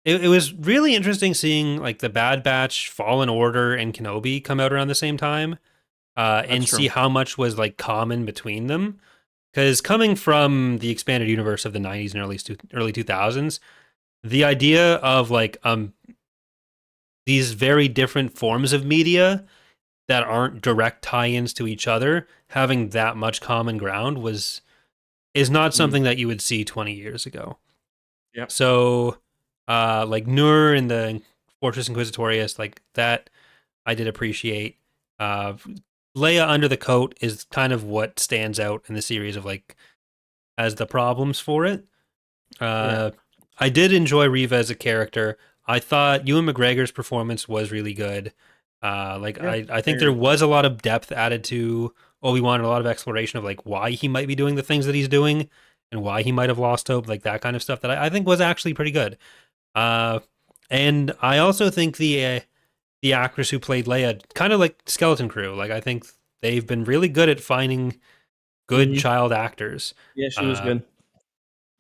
it was really interesting seeing like the Bad Batch, Fallen Order, and Kenobi come out around the same time, That's and see true. how much was like common between them. Because coming from the expanded universe of the '90s and early 2000s, the idea of like these very different forms of media that aren't direct tie-ins to each other having that much common ground is not Mm. something that you would see 20 years ago. Yep. So like Nur in the Fortress Inquisitorius, like that I did appreciate. uh Leia under the coat is kind of what stands out in the series of like as the problems for it. Yeah. uh I did enjoy Riva as a character. I thought Ewan McGregor's performance was really good. Like Yeah. I I think there agree. was a lot of depth added to Obi-Wan and a lot of exploration of like why he might be doing the things that he's doing and why he might have lost hope, like that kind of stuff that I think was actually pretty good. Uh, and I also think the actress who played Leia, kind of like Skeleton Crew, like I think they've been really good at finding good Hmm. child actors. Yeah, she was Uh, good.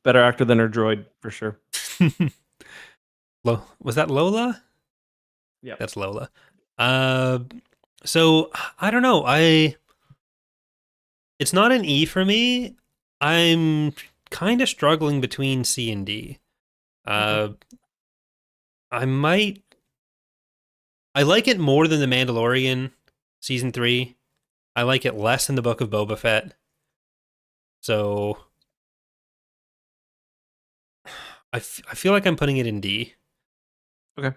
Better actor than her droid for sure. Was that Lola? Yeah. That's Lola. Uh, so I don't know. It's not an E for me. I'm kind of struggling between C and D. Okay. Uh, I might. I like it more than The Mandalorian season 3. I like it less than the Book of Boba Fett. So I feel like I'm putting it in D. Okay.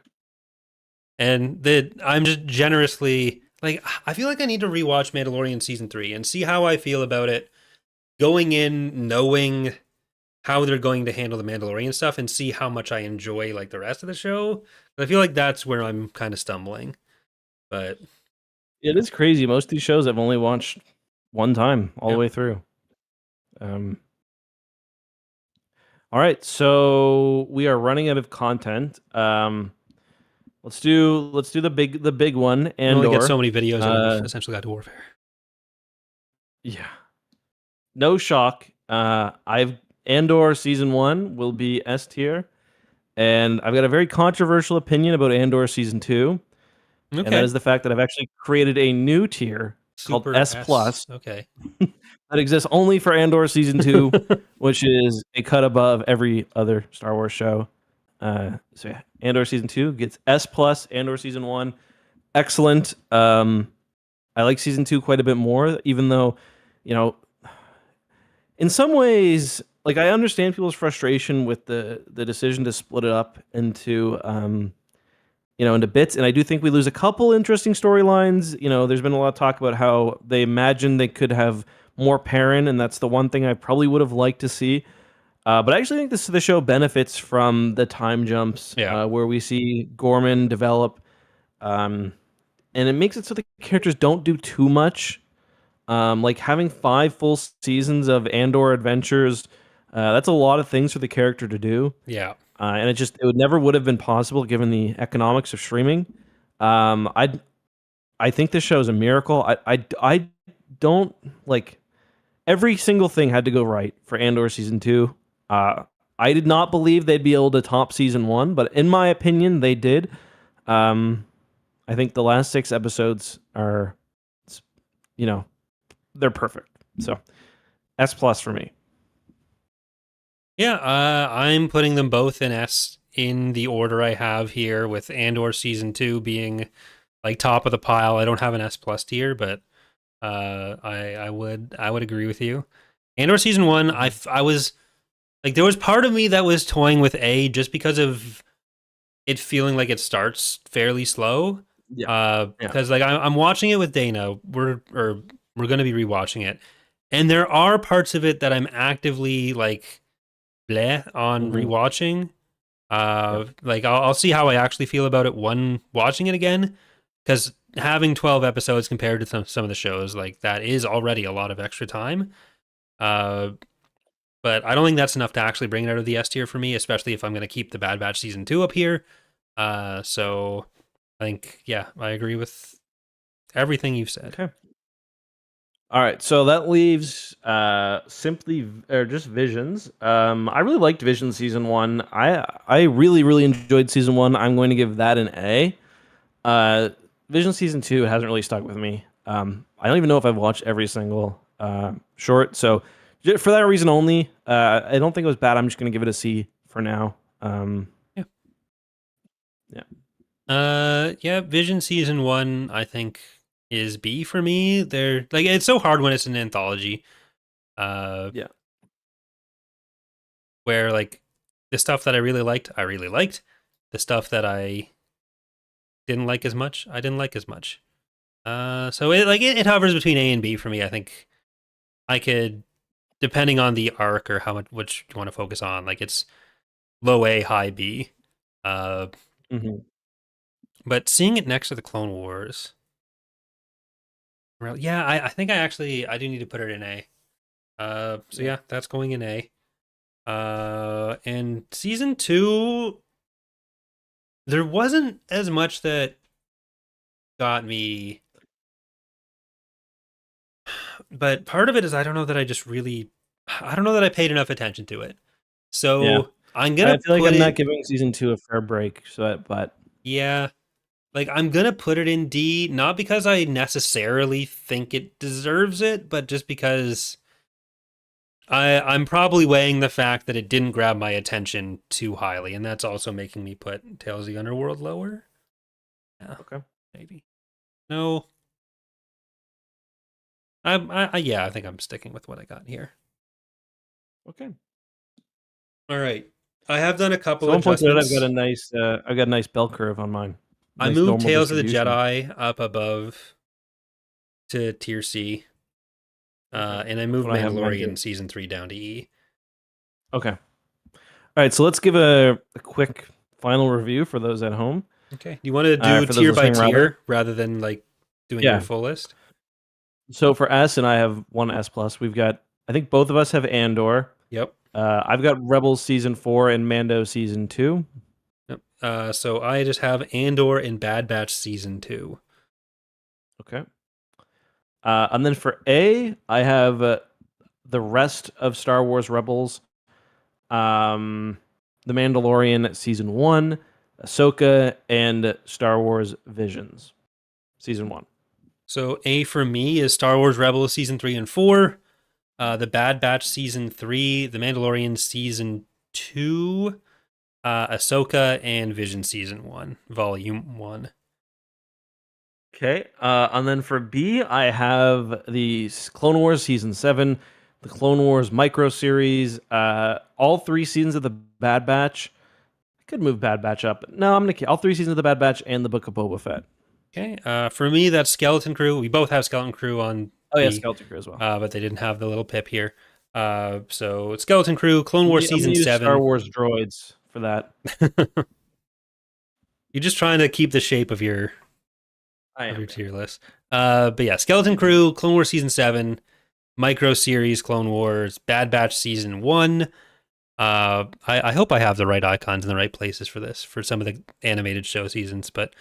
And that I'm just generously like I feel like I need to rewatch Mandalorian season 3 and see how I feel about it going in knowing how they're going to handle the Mandalorian stuff and see how much I enjoy like the rest of the show. I feel like that's where I'm kind of stumbling. But It is crazy. Most of these shows I've only watched one time all the yeah, way through. Um, all right, so we are running out of content. Let's do the big one, you only get so Andor. many videos of Uh, essentially Guide to Warfare. yeah, no shock. I've Andor season 1 will be S tier, and I've got a very controversial opinion about Andor season 2, and that Okay. is the fact that I've actually created a new tier called Super S S. plus Okay. that exists only for Andor season 2, which is a cut above every other Star Wars show. So yeah, Andor season 2 gets S plus. Andor season 1, excellent. I like season 2 quite a bit more, even though, you know, in some ways, like I understand people's frustration with the decision to split it up into into bits, and I do think we lose a couple interesting storylines. There's been a lot of talk about how they imagined they could have more Perrin, and that's the one thing I probably would have liked to see. But I actually think the show benefits from the time jumps Yeah. where we see Gorman develop, um, and it makes it so the characters don't do too much. Like having 5 full seasons of Andor adventures, that's a lot of things for the character to do, Yeah. and it would never would have been possible given the economics of streaming. I think this show is a miracle. I don't like every single thing had to go right for Andor season 2. Uh, I did not believe they'd be able to top season 1, but in my opinion, they did. Um, I think the last 6 episodes are, you know, they're perfect. So S plus for me. Yeah, I'm putting them both in S in the order I have here, with Andor season 2 being like top of the pile. I don't have an S plus tier, but I would agree with you. Andor season 1, I was like there was part of me that was toying with A just because of it feeling like it starts fairly slow. Yeah, yeah. Because like I'm watching it with Dana, we're gonna be rewatching it, and there are parts of it that I'm actively like bleh on Hmm. rewatching. Yeah. Like I'll see how I actually feel about it when watching it again, because having 12 episodes compared to some of the shows like that is already a lot of extra time. Uh, but I don't think that's enough to actually bring it out of the S tier for me, especially if I'm going to keep the Bad Batch season 2 up here. So I think yeah, I agree with everything you've said. Okay. All right, so that leaves simply or just Visions. I really liked Vision season 1. I really enjoyed season 1. I'm going to give that an A. Uh, Vision season 2 hasn't really stuck with me. I don't even know if I've watched every single short. So for that reason only, I don't think it was bad. I'm just going to give it a C for now. Yeah. Yeah. Yeah, Vision season 1 I think is B for me. They're like it's so hard when it's an anthology. Uh Yeah. where like the stuff that I really liked, I really liked. The stuff that I didn't like as much, I didn't like as much. So it hovers between A and B for me. I think I could, depending on the arc or how much which you want to focus on, like it's low A, high B. Uh, Hmm. but seeing it next to the Clone Wars, Yeah, I think I do need to put it in A. So Yeah. yeah, that's going in A. And season 2, there wasn't as much that got me, but part of it is I don't know that I paid enough attention to it. Yeah. So I'm I gonna feel like put I'm not it, giving season 2 a fair break. But yeah, like I'm gonna put it in D, not because I necessarily think it deserves it, but just because I'm probably weighing the fact that it didn't grab my attention too highly, and that's also making me put Tales of the Underworld lower. Yeah, okay. maybe. No, yeah, I think I'm sticking with what I got here. Okay. All right, I have done a couple Someone pointed out adjustments. I've got a nice bell curve on mine. I Nice moved normal Tales of the distribution. Jedi up above to tier C, Okay. and I That's moved what I have mine Mandalorian too. season 3 down to E. Okay. All right, so let's give a quick final review for those at home. Okay, you want to do For those tier by listening, rather. tier rather than like doing your Yeah. full list? So for S, and I have one S plus. We've got. I think both of us have Andor. Yep. I've got Rebels season 4 and Mando season 2. Yep. So I just have Andor and Bad Batch season 2. Okay. And then for A, I have the rest of Star Wars Rebels, um, The Mandalorian season 1, Ahsoka, and Star Wars Visions season 1. So A for me is Star Wars Rebels season 3 and 4, the Bad Batch season 3, The Mandalorian season 2, Ahsoka, and Vision season 1, volume 1. Okay. And then for B, I have the Clone Wars season 7, the Clone Wars micro series, all 3 seasons of the Bad Batch. I could move Bad Batch up. No, I'm gonna keep all 3 seasons of the Bad Batch and the Book of Boba Fett. Okay. For me, that's Skeleton Crew. We both have Skeleton Crew on Oh yeah, B, Skeleton Crew as well. but they didn't have the little pip here. So it's Skeleton Crew, Clone Wars I'm gonna season use Star 7. Wars droids for that. You're just trying to keep the shape of your I am. tier list. But yeah, Skeleton Crew, Clone Wars season 7, micro series Clone Wars, Bad Batch season 1. I hope I have the right icons in the right places for this for some of the animated show seasons, but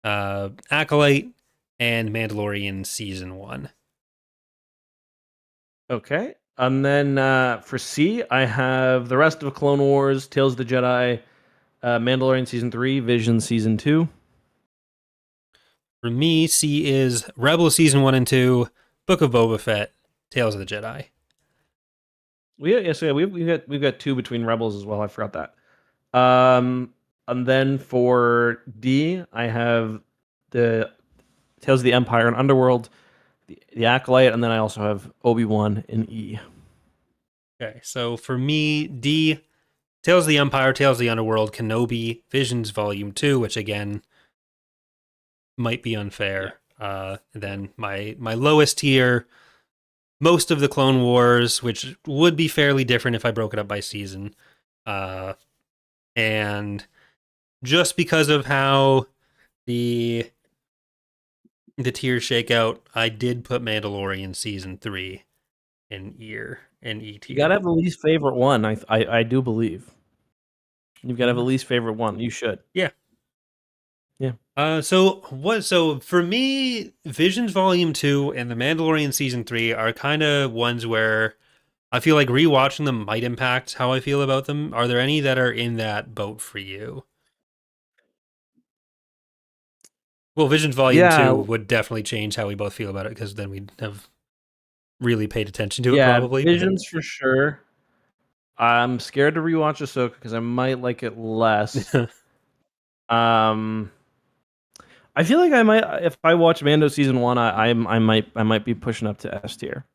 Acolyte and Mandalorian season 1. Okay. And then for C, I have the rest of Clone Wars, Tales of the Jedi, Mandalorian season 3, Vision season 2. For me, C is Rebel season 1 and 2, Book of Boba Fett, Tales of the Jedi. We've got 2 between Rebels as well. I forgot that. And then for D, I have the Tales of the Empire and Underworld, the Acolyte, and then I also have Obi-Wan in E. Okay, so for me, D, Tales of the Empire, Tales of the Underworld, Kenobi, Visions Volume 2, which again might be unfair. Then my lowest tier, most of the Clone Wars, which would be fairly different if I broke it up by season. And just because of how the tiers shake out, I did put Mandalorian season 3 in E You gotta tier. have the least favorite one. I do believe you've got to have the Mhm. least favorite one. You should. Yeah. Yeah. So for me, Visions Volume 2 and The Mandalorian Season 3 are kind of ones where I feel like rewatching them might impact how I feel about them. Are there any that are in that boat for you? Well, Visions Volume Yeah. 2 would definitely change how we both feel about it because then we'd have really paid attention to it Yeah. probably, but Visions for sure. I'm scared to rewatch Ahsoka because I might like it less. Um, I feel like I might if I watch Mando season 1, I might be pushing up to S tier.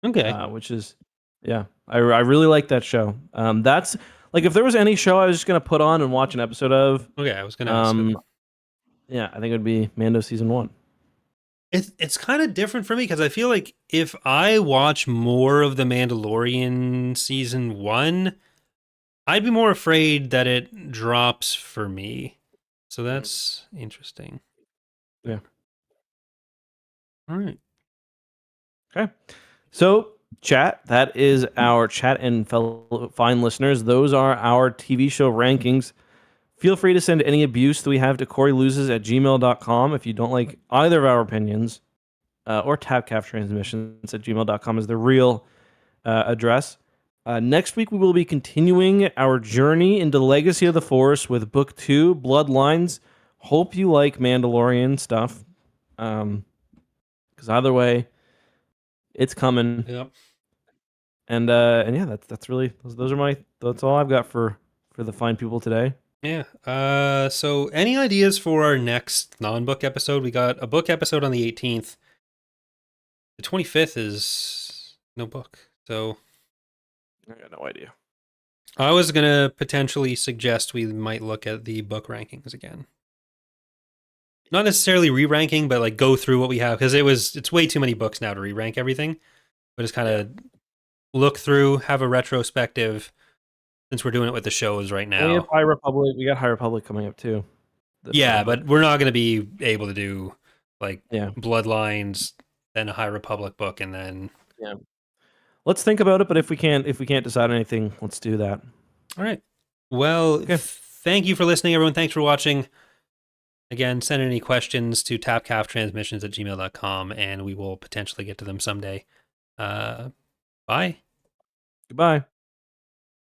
okay. Which is yeah, I really like that show. That's like if there was any show I was just gonna put on and watch an episode of, Okay, I was going to ask you that. yeah, I think it would be Mando season 1. It's kind of different for me because I feel like if I watch more of The Mandalorian season 1, I'd be more afraid that it drops for me. So that's interesting. Yeah. All right. Okay. So, chat, that is our chat, and fellow fine listeners. Those are our TV show rankings. Feel free to send any abuse that we have to CoreyLoses@gmail.com if you don't like either of our opinions, or tapcaftransmissions@gmail.com is the real address. Next week, we will be continuing our journey into Legacy of the Force with Book 2, Bloodlines. Hope you like Mandalorian stuff. Because either way, it's coming. Yep. And yeah, that's really that's all I've got for the fine people today. Yeah. So any ideas for our next non-book episode? We got a book episode on the 18th. The 25th is no book. So I got no idea. I was gonna potentially suggest we might look at the book rankings again. Not necessarily re-ranking, but like go through what we have, because it's way too many books now to re-rank everything. But just kind of look through, have a retrospective, since we're doing it with the shows right now. We have High Republic. We got High Republic coming up too. Yeah, but we're not going to be able to do like Yeah. Bloodlines, then a High Republic book, and then Let's think about it. But if we can't decide anything, let's do that. All right. Well, thank you for listening, everyone. Thanks for watching. Again, send any questions to tapcaftransmissions@gmail.com, and we will potentially get to them someday. Bye. Goodbye.